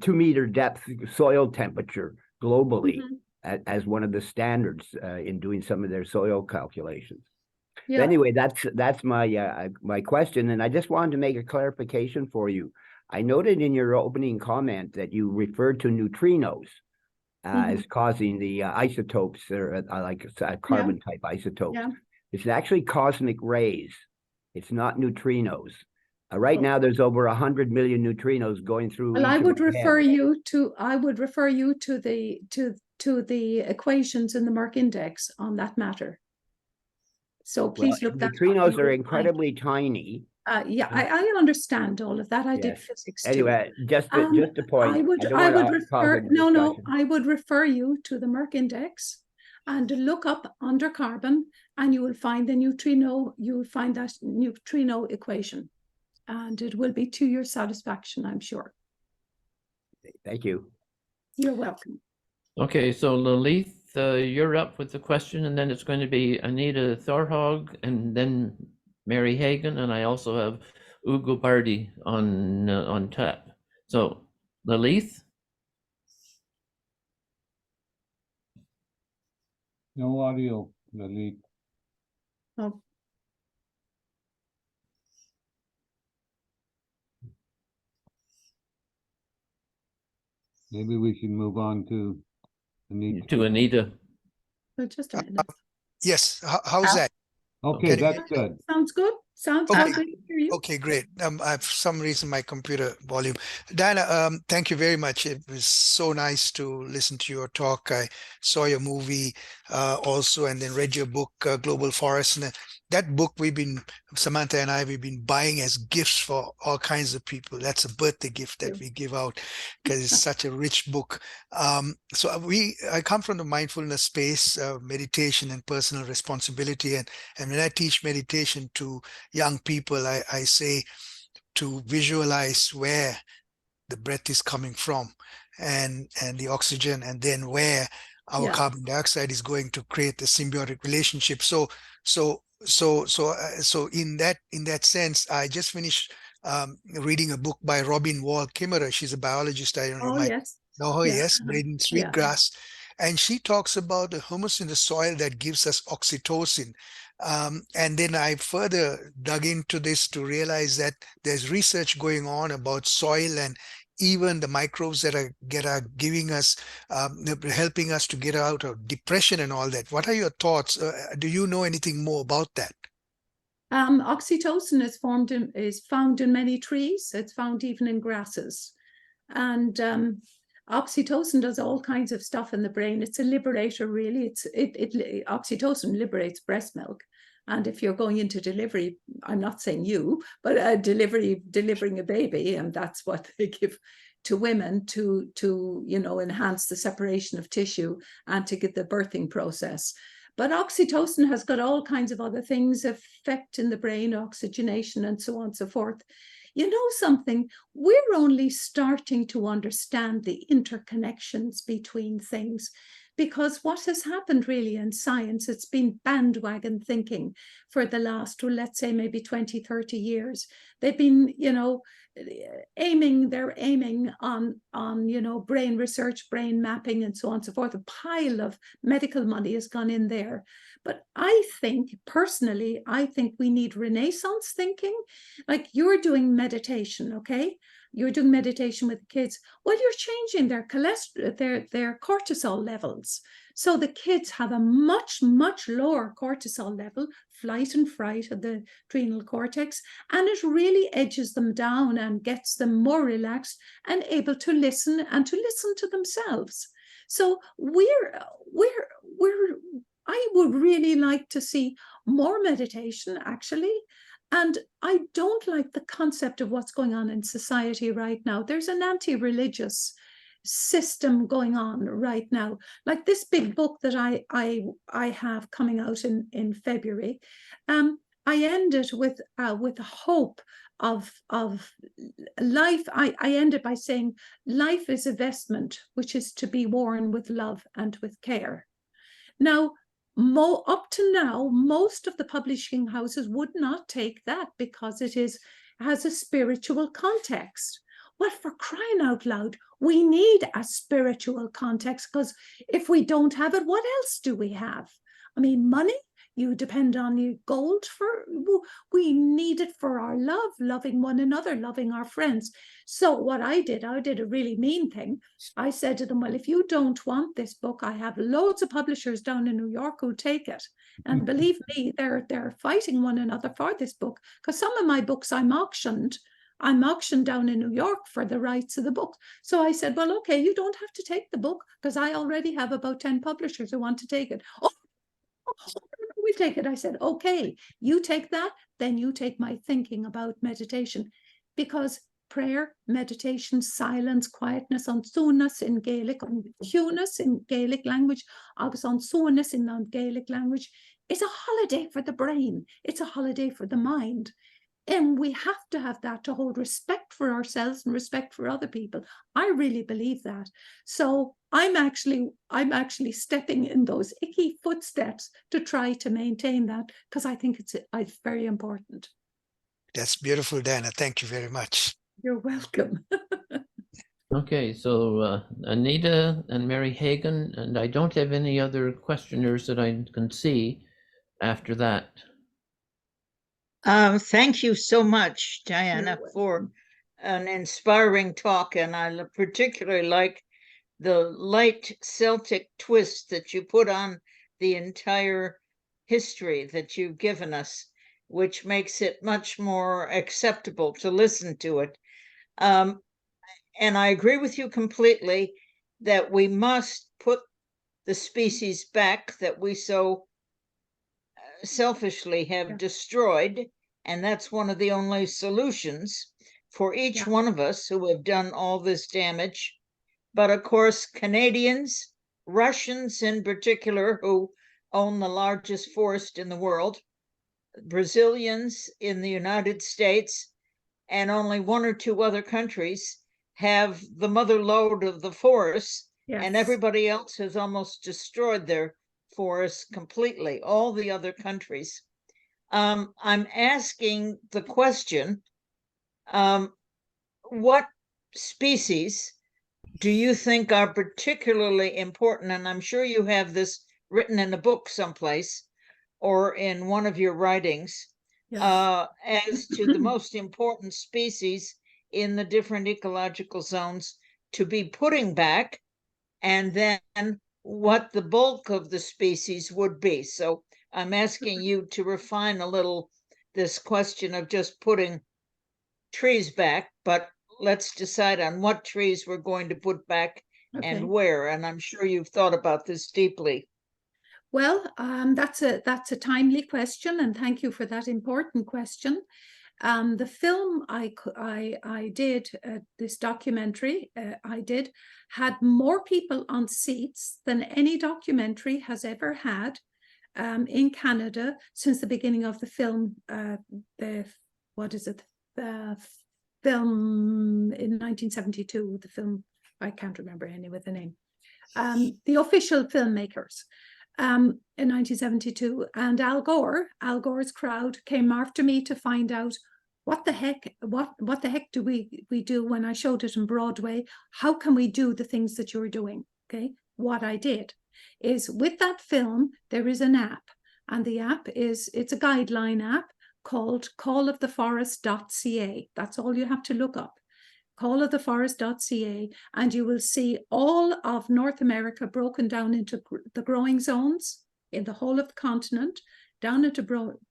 Speaker 5: 2 meter depth soil temperature globally as one of the standards in doing some of their soil calculations. But anyway, that's my question, and I just wanted to make a clarification for you. I noted in your opening comment that you referred to neutrinos as causing the isotopes, or like carbon type isotopes. It's actually cosmic rays. It's not neutrinos. Right now, there's over 100 million neutrinos going through.
Speaker 2: Well, I would refer you to the equations in the Merck index on that matter. So please look that up.
Speaker 5: Neutrinos are incredibly tiny.
Speaker 2: I understand all of that. I did physics too.
Speaker 5: Anyway, just a point.
Speaker 2: I would refer you to the Merck index and look up under carbon, and you will find the neutrino. You will find that neutrino equation, and it will be to your satisfaction, I'm sure.
Speaker 5: Thank you.
Speaker 2: You're welcome.
Speaker 1: Okay, so Lalith, you're up with the question, and then it's going to be Anita Thorhog, and then Mary Hagan, and I also have Ugo Bardi on tap. So, Lalith?
Speaker 4: No audio, Lalith.
Speaker 2: Oh,
Speaker 4: Maybe we should move on to Anita.
Speaker 1: To Anita.
Speaker 2: Just a minute.
Speaker 6: Yes, how's that?
Speaker 4: Okay,
Speaker 6: Okay.
Speaker 4: that's good.
Speaker 2: Sounds good. Sounds
Speaker 6: Okay.
Speaker 2: good. Good to hear you.
Speaker 6: Okay, great. I have for some reason my computer volume. Diana, thank you very much. It was so nice to listen to your talk. I saw your movie also, and then read your book, Global Forest. And that book Samantha and we've been buying as gifts for all kinds of people. That's a birthday gift that we give out because it's such a rich book. So I come from the mindfulness space, meditation and personal responsibility. And when I teach meditation to young people, I say to visualize where the breath is coming from and the oxygen, and then where our carbon dioxide is going to create the symbiotic relationship. So in that sense, I just finished reading a book by Robin Wall Kimmerer. She's a biologist. I don't know, you might know her. Yes, Braden Sweetgrass. And she talks about the humus in the soil that gives us oxytocin. And then I further dug into this to realize that there's research going on about soil and even the microbes that are giving us, helping us to get out of depression and all that. What are your thoughts? Do you know anything more about that?
Speaker 2: Oxytocin is found in many trees. It's found even in grasses. And oxytocin does all kinds of stuff in the brain. It's a liberator, really. Oxytocin liberates breast milk. And if you're going into delivery, I'm not saying you, but delivering a baby, and that's what they give to women to enhance the separation of tissue and to get the birthing process. But oxytocin has got all kinds of other things affecting the brain, oxygenation, and so on and so forth. You know something, we're only starting to understand the interconnections between things, because what has happened really in science, it's been bandwagon thinking for the last, let's say maybe 20, 30 years. They've been, aiming on, brain research, brain mapping, and so on and so forth. A pile of medical money has gone in there. But personally, I think we need Renaissance thinking. Like you're doing meditation, okay? You're doing meditation with the kids. Well, you're changing their their cortisol levels. So the kids have a much, much lower cortisol level, flight and fright of the adrenal cortex, and it really edges them down and gets them more relaxed and able to listen to themselves. So I would really like to see more meditation, actually. And I don't like the concept of what's going on in society right now. There's an anti-religious system going on right now. Like this big book that I have coming out in February. I end it with a hope of life. I end it by saying life is a vestment which is to be worn with love and with care. Now, up to now, most of the publishing houses would not take that because it has a spiritual context. Well, for crying out loud, we need a spiritual context, because if we don't have it, what else do we have? I mean, money, you depend on your gold we need it for our love, loving one another, loving our friends. So what I did a really mean thing. I said to them, well, if you don't want this book, I have loads of publishers down in New York who take it. And believe me, they're fighting one another for this book, because some of my books I'm auctioned down in New York for the rights of the book. So I said, well, okay, you don't have to take the book, because I already have about 10 publishers who want to take it. Oh, we take it. I said, okay, you take that, then you take my thinking about meditation, because prayer, meditation, silence, quietness, an sunas in Gaelic, hunas in Gaelic language, agus an sunas in non-Gaelic language, is a holiday for the brain. It's a holiday for the mind. And we have to have that to hold respect for ourselves and respect for other people. I really believe that. So I'm actually stepping in those icky footsteps to try to maintain that, because I think it's very important.
Speaker 6: That's beautiful, Dana. Thank you very much.
Speaker 2: You're welcome.
Speaker 1: Okay, so Anita and Mary Hagan, and I don't have any other questioners that I can see after that.
Speaker 7: Thank you so much, Diana, for an inspiring talk. And I particularly like the light Celtic twist that you put on the entire history that you've given us, which makes it much more acceptable to listen to it. And I agree with you completely that we must put the species back that we so selfishly have destroyed, and that's one of the only solutions for each one of us who have done all this damage. But of course, Canadians, Russians in particular, who own the largest forest in the world, Brazilians in the United States, and only one or two other countries have the mother lode of the forests, and everybody else has almost destroyed their forests completely, all the other countries. I'm asking the question, what species do you think are particularly important? And I'm sure you have this written in a book someplace or in one of your writings, as to the most important species in the different ecological zones to be putting back, and then what the bulk of the species would be. So I'm asking you to refine a little this question of just putting trees back, but let's decide on what trees we're going to put back and where. And I'm sure you've thought about this deeply.
Speaker 2: Well, that's a timely question, and thank you for that important question. The film I did, this documentary I did, had more people on seats than any documentary has ever had in Canada since the beginning of the film. The film in 1972. The film, I can't remember anyway the name. The official filmmakers. In 1972, and Al Gore's crowd came after me to find out what the heck do we do when I showed it in Broadway? How can we do the things that you're doing? Okay, what I did is, with that film there is an app, and the app it's a guideline app called calloftheforest.ca. That's all you have to look up. Calloftheforest.ca, and you will see all of North America broken down into the growing zones in the whole of the continent, down into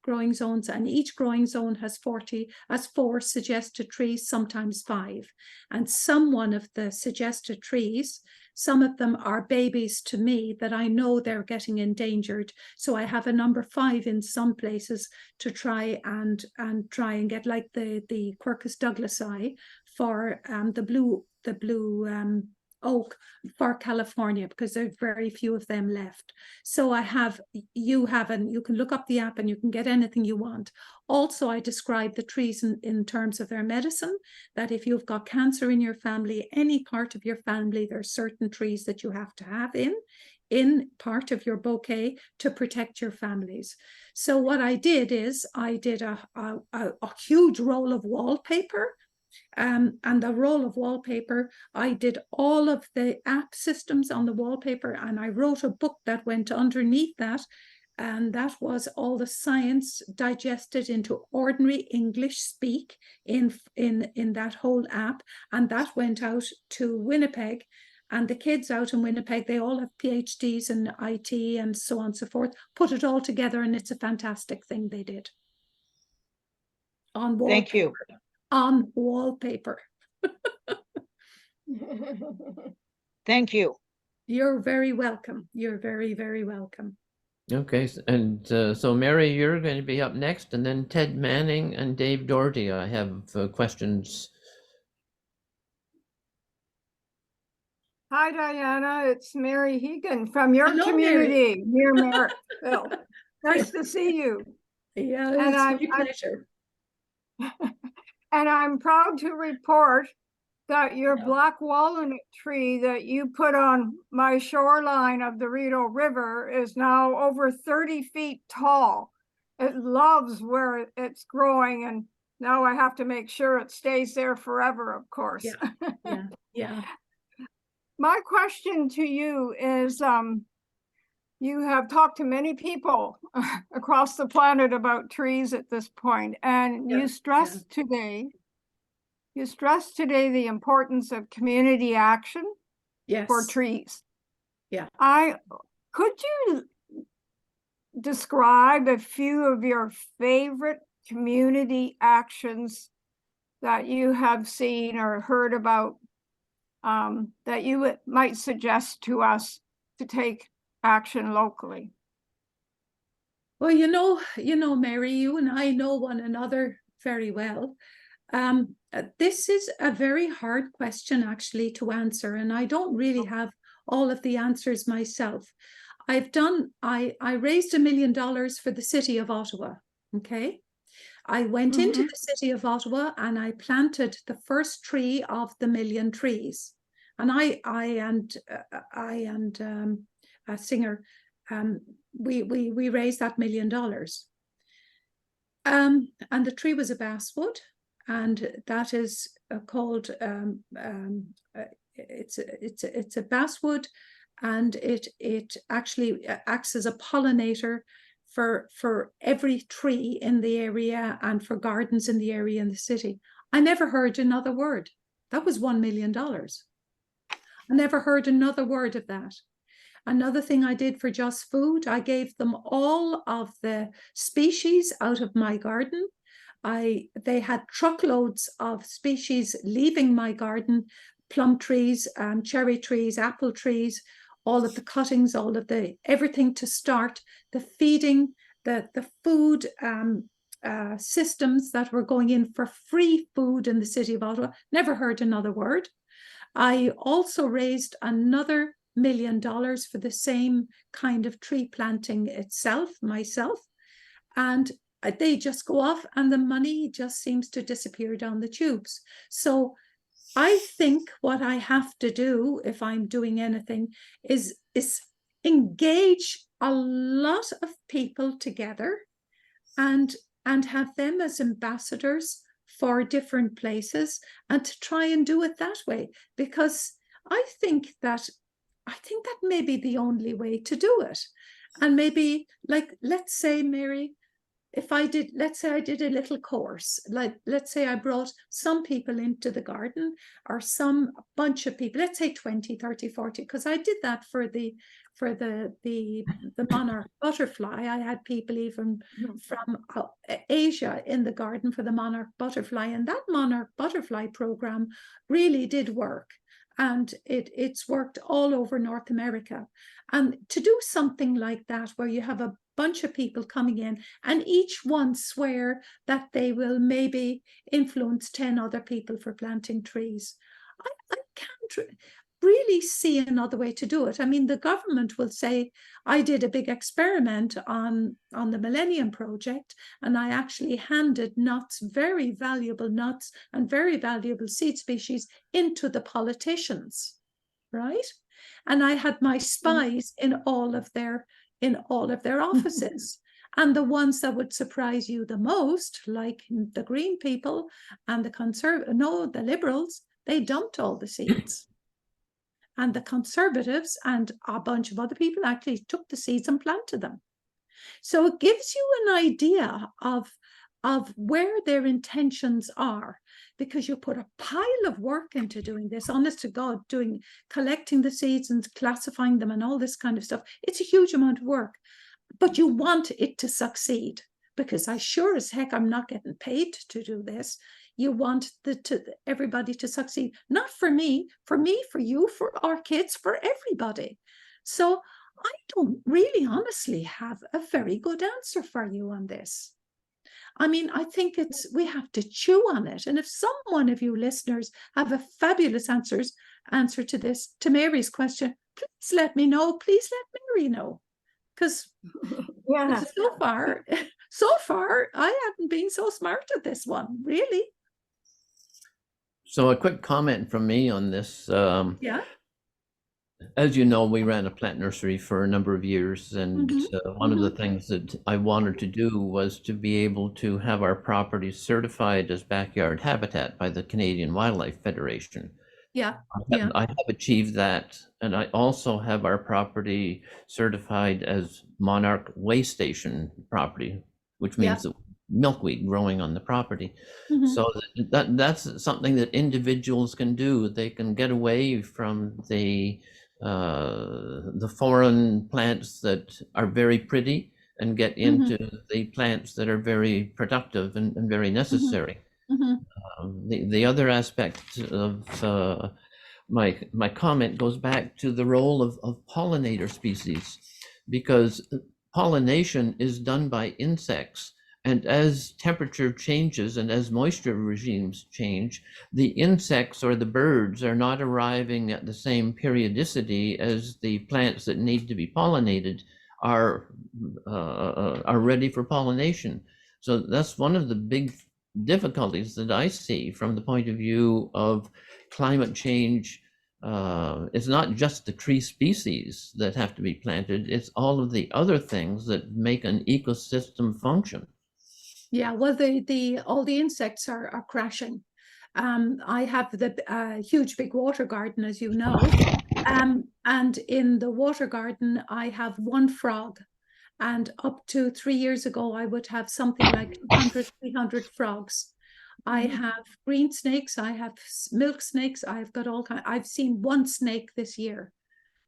Speaker 2: growing zones, and each growing zone has 4 suggested trees, sometimes 5. And some one of the suggested trees, some of them are babies to me that I know they're getting endangered. So I have a number 5 in some places to try and get, like the Quercus Douglasii for the blue oak for California, because there are very few of them left. So you can look up the app and you can get anything you want. Also, I describe the trees in terms of their medicine, that if you've got cancer in your family, any part of your family, there are certain trees that you have to have in part of your bouquet to protect your families. So what I did is I did a huge roll of wallpaper. And the roll of wallpaper, I did all of the app systems on the wallpaper, and I wrote a book that went underneath that, and that was all the science digested into ordinary English speak in that whole app, and that went out to Winnipeg. And the kids out in Winnipeg, they all have PhDs in IT and so on and so forth, put it all together, and it's a fantastic thing they did. On wallpaper.
Speaker 7: Thank you.
Speaker 2: On wallpaper.
Speaker 7: Thank you.
Speaker 2: You're very welcome. You're very, very welcome.
Speaker 1: Okay, and so Mary, you're going to be up next, and then Ted Manning and Dave Doherty. I have questions.
Speaker 8: Hi, Diana. It's Mary Hegan from your
Speaker 2: Hello,
Speaker 8: community near Marrickville. Nice to see you.
Speaker 2: Yeah,
Speaker 8: and
Speaker 2: it's my pleasure.
Speaker 8: And I'm proud to report that your black walnut tree that you put on my shoreline of the Rideau River is now over 30 feet tall. It loves where it's growing, and now I have to make sure it stays there forever, of course.
Speaker 2: Yeah.
Speaker 8: My question to you is, you have talked to many people across the planet about trees at this point, and you stressed today the importance of community action
Speaker 2: Yes.
Speaker 8: for trees.
Speaker 2: Yeah.
Speaker 8: Could you describe a few of your favorite community actions that you have seen or heard about, that you might suggest to us to take action locally?
Speaker 2: Well, Mary, you and I know one another very well. This is a very hard question actually to answer, and I don't really have all of the answers myself. I raised $1 million for the city of Ottawa. Okay. I went into the city of Ottawa and I planted the first tree of the 1,000,000 trees. And I and a singer, we raised that $1 million. And the tree was a basswood, and that is called it's a basswood, and it actually acts as a pollinator for every tree in the area and for gardens in the area in the city. I never heard another word. That was $1 million. I never heard another word of that. Another thing I did for Just Food, I gave them all of the species out of my garden. They had truckloads of species leaving my garden, plum trees, cherry trees, apple trees, all of the cuttings, all of everything to start the feeding, the food systems that were going in for free food in the city of Ottawa. Never heard another word. I also raised another $1 million for the same kind of tree planting myself. And they just go off and the money just seems to disappear down the tubes. So I think what I have to do if I'm doing anything is engage a lot of people together and have them as ambassadors for different places, and to try and do it that way, because I think that may be the only way to do it. And maybe, like, let's say, Mary, let's say I did a little course, let's say I brought some people into the garden, or some bunch of people, let's say 20, 30, 40, because I did that for the monarch butterfly. I had people even from Asia in the garden for the monarch butterfly, and that monarch butterfly program really did work. And it's worked all over North America. And to do something like that, where you have a bunch of people coming in and each one swear that they will maybe influence 10 other people for planting trees, I can't really see another way to do it. I mean, the government will say, I did a big experiment on the Millennium Project, and I actually handed very valuable nuts and very valuable seed species into the politicians, right? And I had my spies in all of their offices. And the ones that would surprise you the most, like the Green people and the Liberals, they dumped all the seeds. And the Conservatives and a bunch of other people actually took the seeds and planted them. So it gives you an idea of where their intentions are, because you put a pile of work into doing this, honest to God, collecting the seeds and classifying them and all this kind of stuff. It's a huge amount of work, but you want it to succeed, because I sure as heck I'm not getting paid to do this. You want everybody to succeed, not for me, for you, for our kids, for everybody. So I don't really honestly have a very good answer for you on this. I mean, I think we have to chew on it. And if one of you listeners have a fabulous answer to this, to Mary's question, please let me know. Please let Mary know. Because so far, I haven't been so smart at this one, really.
Speaker 1: So a quick comment from me on this. As you know, we ran a plant nursery for a number of years, and one of the things that I wanted to do was to be able to have our properties certified as backyard habitat by the Canadian Wildlife Federation. I have achieved that, and I also have our property certified as Monarch Way Station property, which means that milkweed growing on the property.
Speaker 2: Mhm.
Speaker 1: So that's something that individuals can do. They can get away from the foreign plants that are very pretty and get into the plants that are very productive and very necessary.
Speaker 2: Mhm.
Speaker 1: The other aspect of my comment goes back to the role of pollinator species, because pollination is done by insects. And as temperature changes and as moisture regimes change, the insects or the birds are not arriving at the same periodicity as the plants that need to be pollinated are ready for pollination. So that's one of the big difficulties that I see from the point of view of climate change. It's not just the tree species that have to be planted, it's all of the other things that make an ecosystem function.
Speaker 2: Yeah, well, all the insects are crashing. I have the huge big water garden, as you know, and in the water garden, I have one frog. And up to 3 years ago, I would have something like 200, 300 frogs. I have green snakes, I have milk snakes, I've got all kinds. I've seen one snake this year.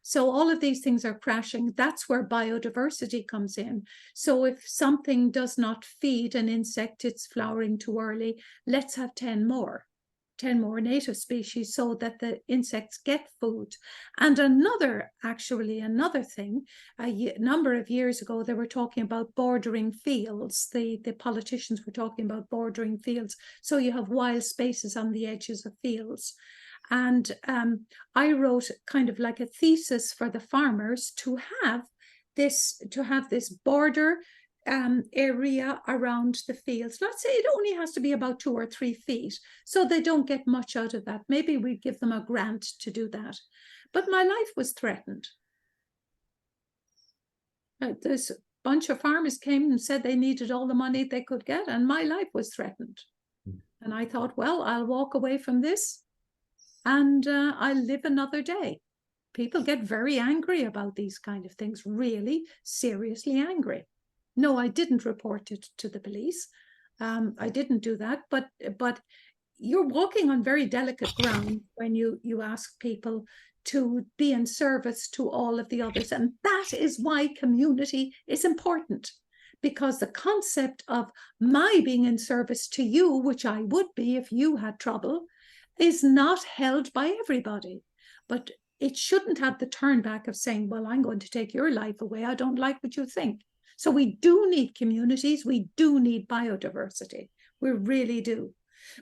Speaker 2: So all of these things are crashing. That's where biodiversity comes in. So if something does not feed an insect, it's flowering too early, let's have 10 more native species so that the insects get food. And another thing, a number of years ago, they were talking about bordering fields. The politicians were talking about bordering fields. So you have wild spaces on the edges of fields. And I wrote kind of like a thesis for the farmers to have this border area around the fields. Let's say it only has to be about 2 or 3 feet, so they don't get much out of that. Maybe we give them a grant to do that. But my life was threatened. This bunch of farmers came and said they needed all the money they could get, and my life was threatened. And I thought, well, I'll walk away from this and I'll live another day. People get very angry about these kind of things, really seriously angry. No, I didn't report it to the police. I didn't do that, but you're walking on very delicate ground when you ask people to be in service to all of the others. And that is why community is important, because the concept of my being in service to you, which I would be if you had trouble, is not held by everybody. But it shouldn't have the turn back of saying, well, I'm going to take your life away. I don't like what you think. So we do need communities. We do need biodiversity. We really do.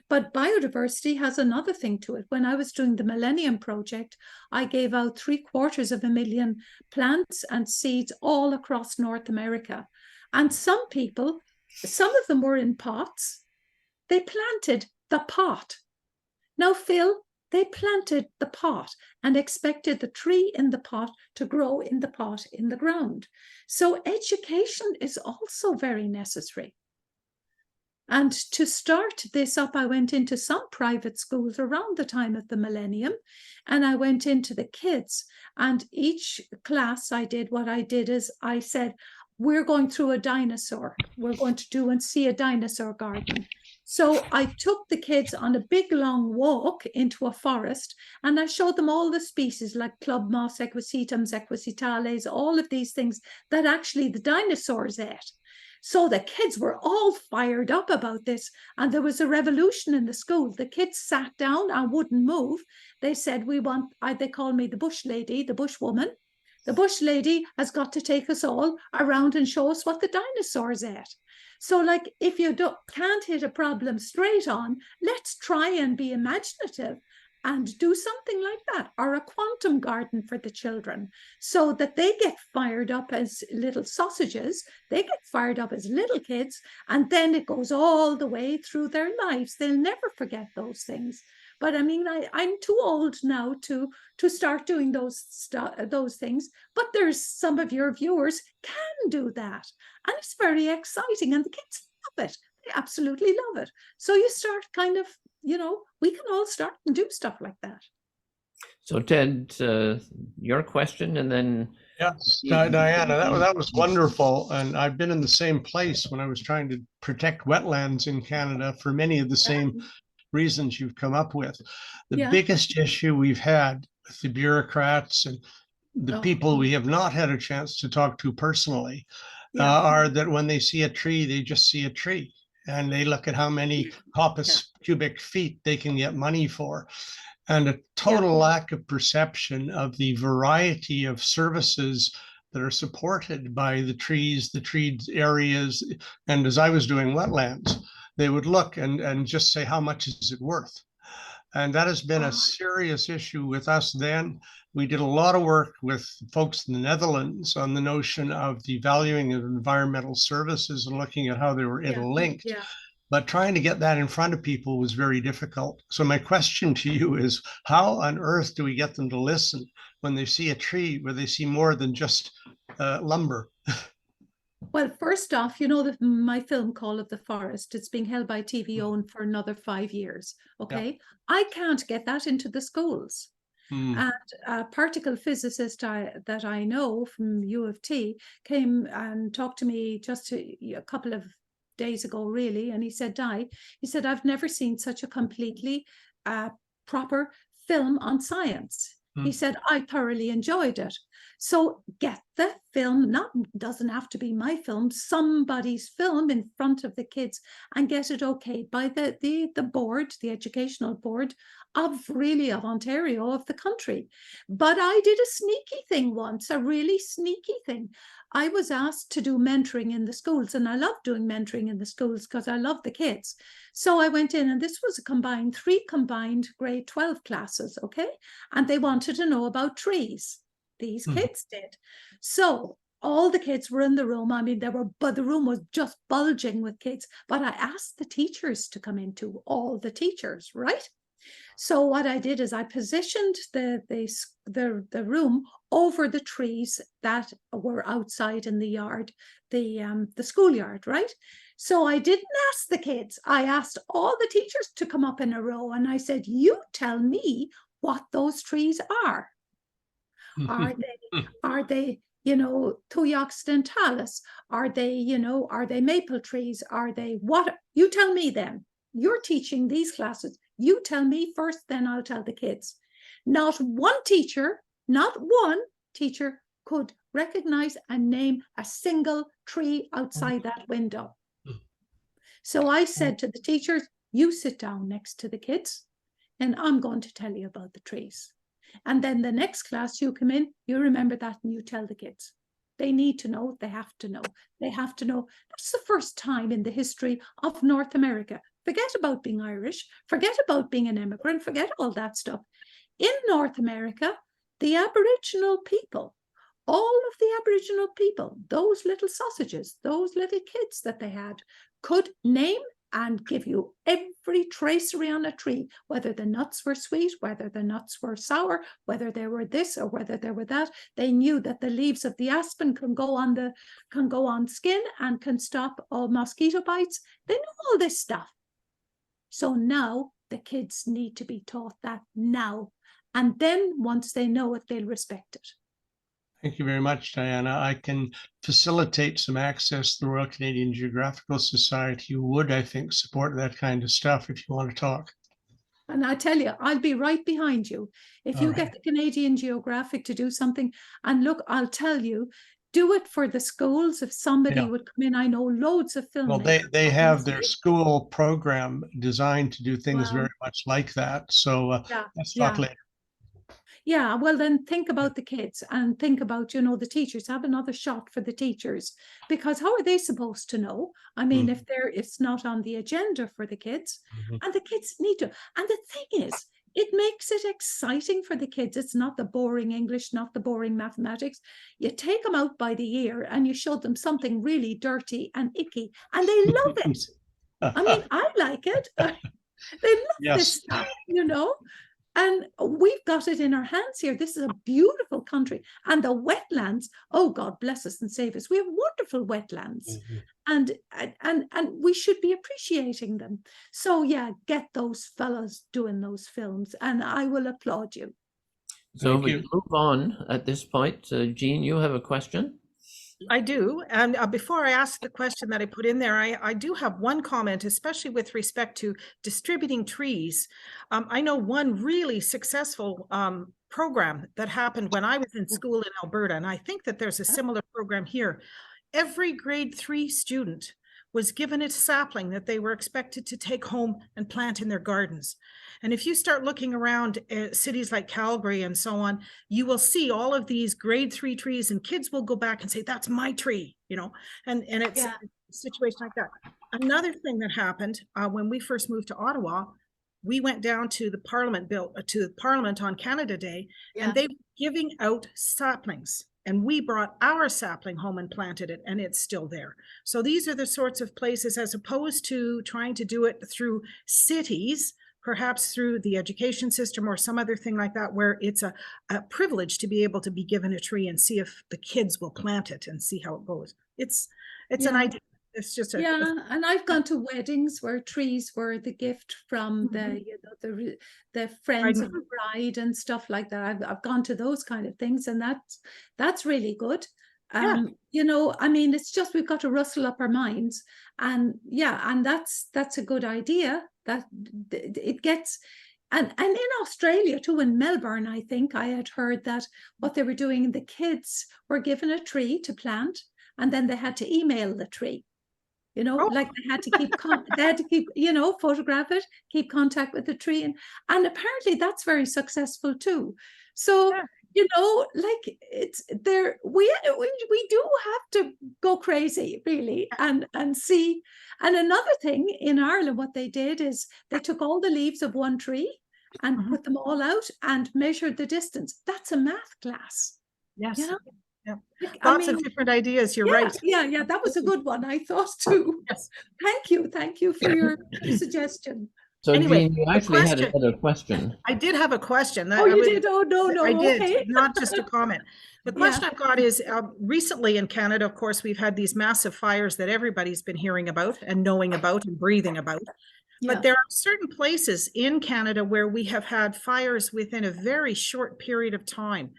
Speaker 2: But biodiversity has another thing to it. When I was doing the Millennium Project, I gave out 750,000 plants and seeds all across North America. And some people, some of them were in pots. They planted the pot. Now, Phil, they planted the pot and expected the tree in the pot to grow in the pot in the ground. So education is also very necessary. And to start this up, I went into some private schools around the time of the millennium, and I went into the kids. And each class what I did is I said, we're going through a dinosaur. We're going to do and see a dinosaur garden. So I took the kids on a big long walk into a forest, and I showed them all the species like club moss, equisitums, equisitales, all of these things that actually the dinosaurs ate. So the kids were all fired up about this, and there was a revolution in the school. The kids sat down and wouldn't move. They said, they call me the bush lady, the bush woman. The bush lady has got to take us all around and show us what the dinosaurs ate. So like, if you can't hit a problem straight on, let's try and be imaginative and do something like that, or a quantum garden for the children, so that they get fired up as little sausages, they get fired up as little kids, and then it goes all the way through their lives. They'll never forget those things. But I mean, I'm too old now to start doing those things, but there's some of your viewers can do that. And it's very exciting, and the kids love it. They absolutely love it. So you start kind of, we can all start and do stuff like that.
Speaker 1: So Ted, your question, and then
Speaker 9: Yes, Diana, that was wonderful. And I've been in the same place when I was trying to protect wetlands in Canada for many of the same reasons you've come up with. The biggest issue we've had with the bureaucrats and the people we have not had a chance to talk to personally are that when they see a tree, they just see a tree. And they look at how many cubic feet they can get money for. And a total lack of perception of the variety of services that are supported by the trees, the treed areas. And as I was doing wetlands, they would look and just say, how much is it worth? And that has been a serious issue with us then. We did a lot of work with folks in the Netherlands on the notion of the valuing of environmental services and looking at how they were interlinked. But trying to get that in front of people was very difficult. So my question to you is, how on earth do we get them to listen when they see a tree where they see more than just lumber?
Speaker 2: Well, first off, you know, my film Call of the Forest, it's being held by TVO for another 5 years. Okay. I can't get that into the schools. And a particle physicist that I know from U of T came and talked to me just a couple of days ago, really. And he said, I've never seen such a completely proper film on science. He said, I thoroughly enjoyed it. So get the film, doesn't have to be my film, somebody's film in front of the kids and get it okayed by the board, the educational board of Ontario, of the country. But I did a sneaky thing once, a really sneaky thing. I was asked to do mentoring in the schools, and I love doing mentoring in the schools because I love the kids. So I went in, and this was three combined grade 12 classes, okay? And they wanted to know about trees. These kids did. So all the kids were in the room. I mean, but the room was just bulging with kids. But I asked the teachers to come into, all the teachers, right? So what I did is I positioned the room over the trees that were outside in the yard, the schoolyard, right? So I didn't ask the kids. I asked all the teachers to come up in a row, and I said, you tell me what those trees are. Are they, Thuja occidentalis? Are they maple trees? Are they what? You tell me then. You're teaching these classes. You tell me first, then I'll tell the kids. Not one teacher could recognize and name a single tree outside that window. So I said to the teachers, you sit down next to the kids and I'm going to tell you about the trees. And then the next class you come in, you remember that and you tell the kids. They need to know, they have to know. They have to know. That's the first time in the history of North America. Forget about being Irish, forget about being an immigrant, forget all that stuff. In North America, the Aboriginal people, all of the Aboriginal people, those little sausages, those little kids that they had, could name and give you every tracery on a tree, whether the nuts were sweet, whether the nuts were sour, whether they were this or whether they were that. They knew that the leaves of the aspen can go on skin and can stop all mosquito bites. They knew all this stuff. So now the kids need to be taught that now. And then once they know it, they'll respect it.
Speaker 9: Thank you very much, Diana. I can facilitate some access to the Royal Canadian Geographical Society. You would, I think, support that kind of stuff if you want to talk.
Speaker 2: And I tell you, I'll be right behind you. If you get the Canadian Geographic to do something, and look, I'll tell you, do it for the schools. If somebody would come in, I know loads of filmmakers.
Speaker 9: Well, they have their school program designed to do things very much like that. So let's talk later.
Speaker 2: Yeah, well, then think about the kids and think about, the teachers. Have another shot for the teachers, because how are they supposed to know? I mean, if it's not on the agenda for the kids, and the kids need to. And the thing is, it makes it exciting for the kids. It's not the boring English, not the boring mathematics. You take them out by the ear and you show them something really dirty and icky, and they love it. I mean, I like it. They love this stuff, And we've got it in our hands here. This is a beautiful country. And the wetlands, oh, God bless us and save us. We have wonderful wetlands. And we should be appreciating them. So, yeah, get those fellows doing those films. And I will applaud you.
Speaker 1: So
Speaker 9: Thank
Speaker 1: we
Speaker 9: you.
Speaker 1: move on at this point. Jean, you have a question?
Speaker 10: I do. And before I ask the question that I put in there, I do have one comment, especially with respect to distributing trees. I know one really successful program that happened when I was in school in Alberta, and I think that there's a similar program here. Every grade 3 student was given a sapling that they were expected to take home and plant in their gardens. And if you start looking around cities like Calgary and so on, you will see all of these grade 3 trees, and kids will go back and say, that's my tree, you know, and it's a situation like that. Another thing that happened when we first moved to Ottawa, we went down to the Parliament on Canada Day, and they were giving out saplings. And we brought our sapling home and planted it, and it's still there. So these are the sorts of places, as opposed to trying to do it through cities, perhaps through the education system or some other thing like that, where it's a privilege to be able to be given a tree and see if the kids will plant it and see how it goes. It's an idea. It's just
Speaker 2: and I've gone to weddings where trees were the gift from the the friends of the bride and stuff like that. I've gone to those kind of things, and that's really good. You know, I mean, it's just we've got to rustle up our minds, and and that's a good idea. That it gets. And in Australia too, in Melbourne, I think I had heard that what they were doing, the kids were given a tree to plant, and then they had to email the tree. You know, like they had to keep, you know, photograph it, keep contact with the tree. And apparently that's very successful too. So, you know, like it's there, we do have to go crazy really and see. And another thing in Ireland, what they did is they took all the leaves of one tree and put them all out and measured the distance. That's a math class.
Speaker 10: Yes.
Speaker 2: You know?
Speaker 10: Lots of different ideas. You're right.
Speaker 2: Yeah, that was a good one, I thought too.
Speaker 10: Yes.
Speaker 2: Thank you for your suggestion.
Speaker 1: So
Speaker 10: Anyway,
Speaker 1: Jean, you actually had another question.
Speaker 10: I did have a question.
Speaker 2: Oh, you did? Oh, no.
Speaker 10: I did,
Speaker 2: okay.
Speaker 10: not just a comment. The question I've got is, recently in Canada, of course, we've had these massive fires that everybody's been hearing about and knowing about and breathing about. But there are certain places in Canada where we have had fires within a very short period of time.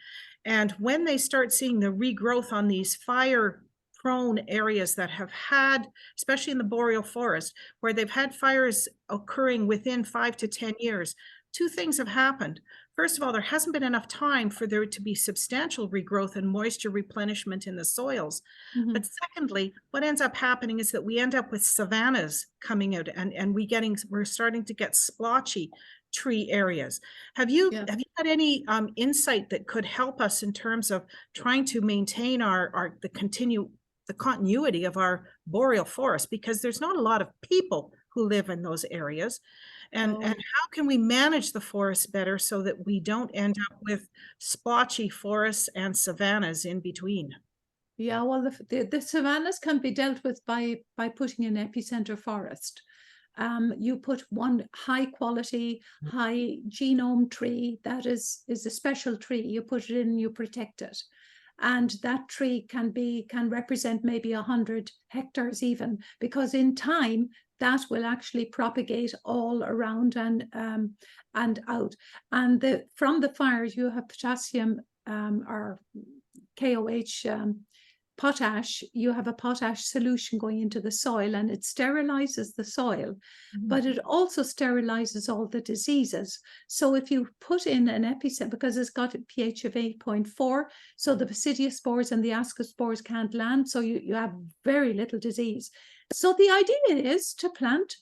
Speaker 10: And when they start seeing the regrowth on these fire-prone areas that have had, especially in the boreal forest, where they've had fires occurring within 5 to 10 years, two things have happened. First of all, there hasn't been enough time for there to be substantial regrowth and moisture replenishment in the soils. But secondly, what ends up happening is that we end up with savannas coming out, and we're starting to get splotchy tree areas. Have you had any insight that could help us in terms of trying to maintain the continuity of our boreal forest? Because there's not a lot of people who live in those areas. And how can we manage the forest better so that we don't end up with splotchy forests and savannas in between?
Speaker 2: Yeah, well, the savannas can be dealt with by putting an epicenter forest. You put one high quality, high genome tree that is a special tree. You put it in, you protect it. And that tree can represent maybe 100 hectares even, because in time that will actually propagate all around and out. And from the fires you have potassium or KOH, potash, you have a potash solution going into the soil, and it sterilizes the soil, but it also sterilizes all the diseases. So if you put in an epicenter, because it's got a pH of 8.4, so the basidiospores and the ascospores can't land, so you have very little disease. So the idea is to plant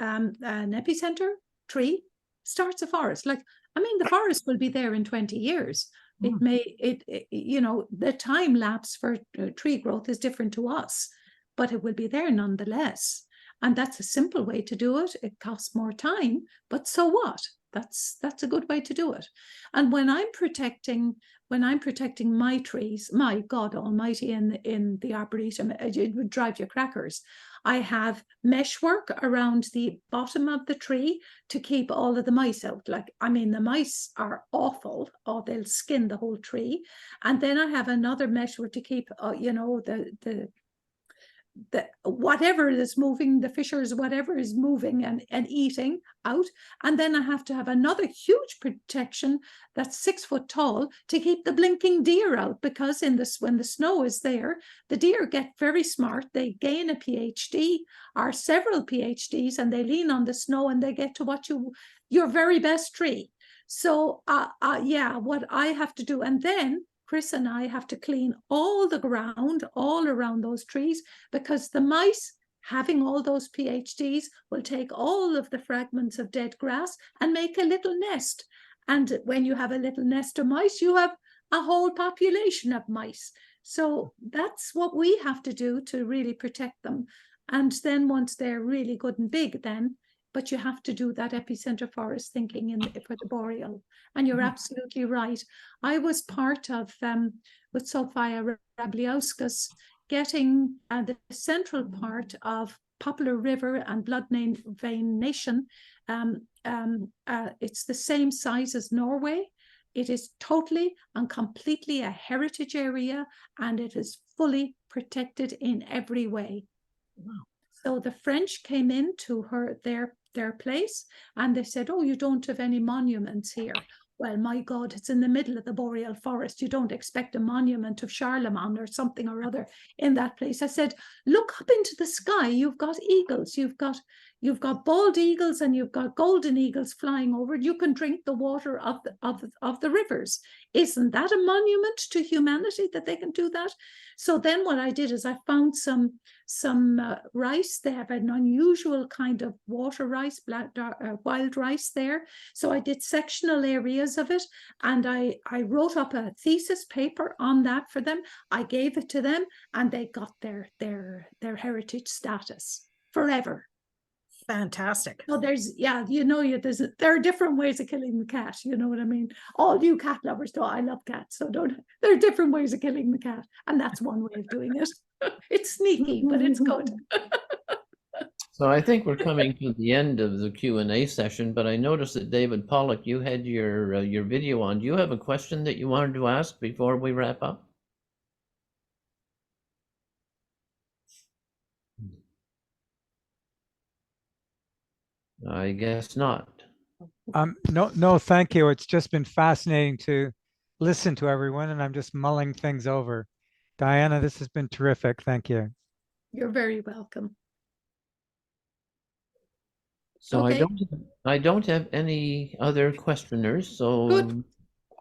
Speaker 2: an epicenter tree, starts a forest. Like, I mean, the forest will be there in 20 years. You know, the time lapse for tree growth is different to us, but it will be there nonetheless. And that's a simple way to do it. It costs more time, but so what? That's a good way to do it. And when I'm protecting my trees, my God Almighty, in the Arboretum, it would drive you crackers. I have meshwork around the bottom of the tree to keep all of the mice out. Like, I mean, the mice are awful, or they'll skin the whole tree. And then I have another meshwork to keep, you know, whatever is moving, the fishers, whatever is moving and eating out. And then I have to have another huge protection that's 6 foot tall to keep the blinking deer out, because when the snow is there, the deer get very smart. They gain a PhD or several PhDs, and they lean on the snow and they get to watch your very best tree. So yeah, what I have to do, and then Chris and I have to clean all the ground all around those trees, because the mice, having all those PhDs, will take all of the fragments of dead grass and make a little nest. And when you have a little nest of mice, you have a whole population of mice. So that's what we have to do to really protect them. And then once they're really good and big, but you have to do that epicenter forest thinking for the boreal. And you're absolutely right. I was part of, with Sophia Rabliauskas, getting the central part of Poplar River and Blood Vein Nation. It's the same size as Norway. It is totally and completely a heritage area, and it is fully protected in every way. Wow. So the French came into their place, and they said, oh, you don't have any monuments here. Well, my God, it's in the middle of the boreal forest. You don't expect a monument of Charlemagne or something or other in that place. I said, look up into the sky. You've got eagles. You've got bald eagles, and you've got golden eagles flying over. You can drink the water of the rivers. Isn't that a monument to humanity that they can do that? So then what I did is I found some rice. They have an unusual kind of water rice, wild rice there. So I did sectional areas of it, and I wrote up a thesis paper on that for them. I gave it to them, and they got their heritage status forever.
Speaker 10: Fantastic.
Speaker 2: So there are different ways of killing the cat. You know what I mean? All you cat lovers know I love cats. So there are different ways of killing the cat. And that's one way of doing it. It's sneaky, but it's good.
Speaker 1: So I think we're coming to the end of the Q&A session, but I noticed that David Pollock, you had your video on. Do you have a question that you wanted to ask before we wrap up? I guess not.
Speaker 11: No, thank you. It's just been fascinating to listen to everyone, and I'm just mulling things over. Diana, this has been terrific. Thank you.
Speaker 2: You're very welcome.
Speaker 1: So
Speaker 2: okay.
Speaker 1: I don't have any other questioners. So
Speaker 2: good.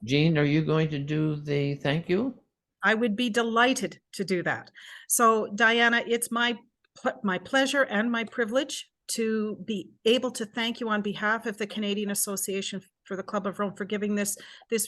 Speaker 1: Jean, are you going to do the thank you?
Speaker 10: I would be delighted to do that. So Diana, it's my pleasure and my privilege to be able to thank you on behalf of the Canadian Association for the Club of Rome for giving this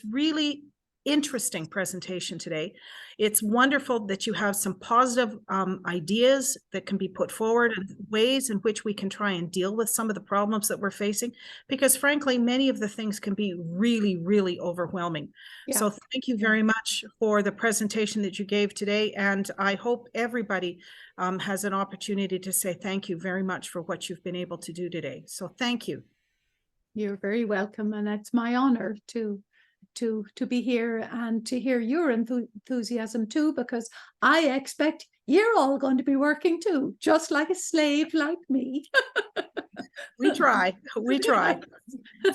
Speaker 10: really interesting presentation today. It's wonderful that you have some positive ideas that can be put forward, and ways in which we can try and deal with some of the problems that we're facing, because frankly, many of the things can be really, really overwhelming. Yeah. So thank you very much for the presentation that you gave today. And I hope everybody has an opportunity to say thank you very much for what you've been able to do today. So thank you.
Speaker 2: You're very welcome. And it's my honor to be here and to hear your enthusiasm too, because I expect you're all going to be working too, just like a slave like me.
Speaker 10: We try.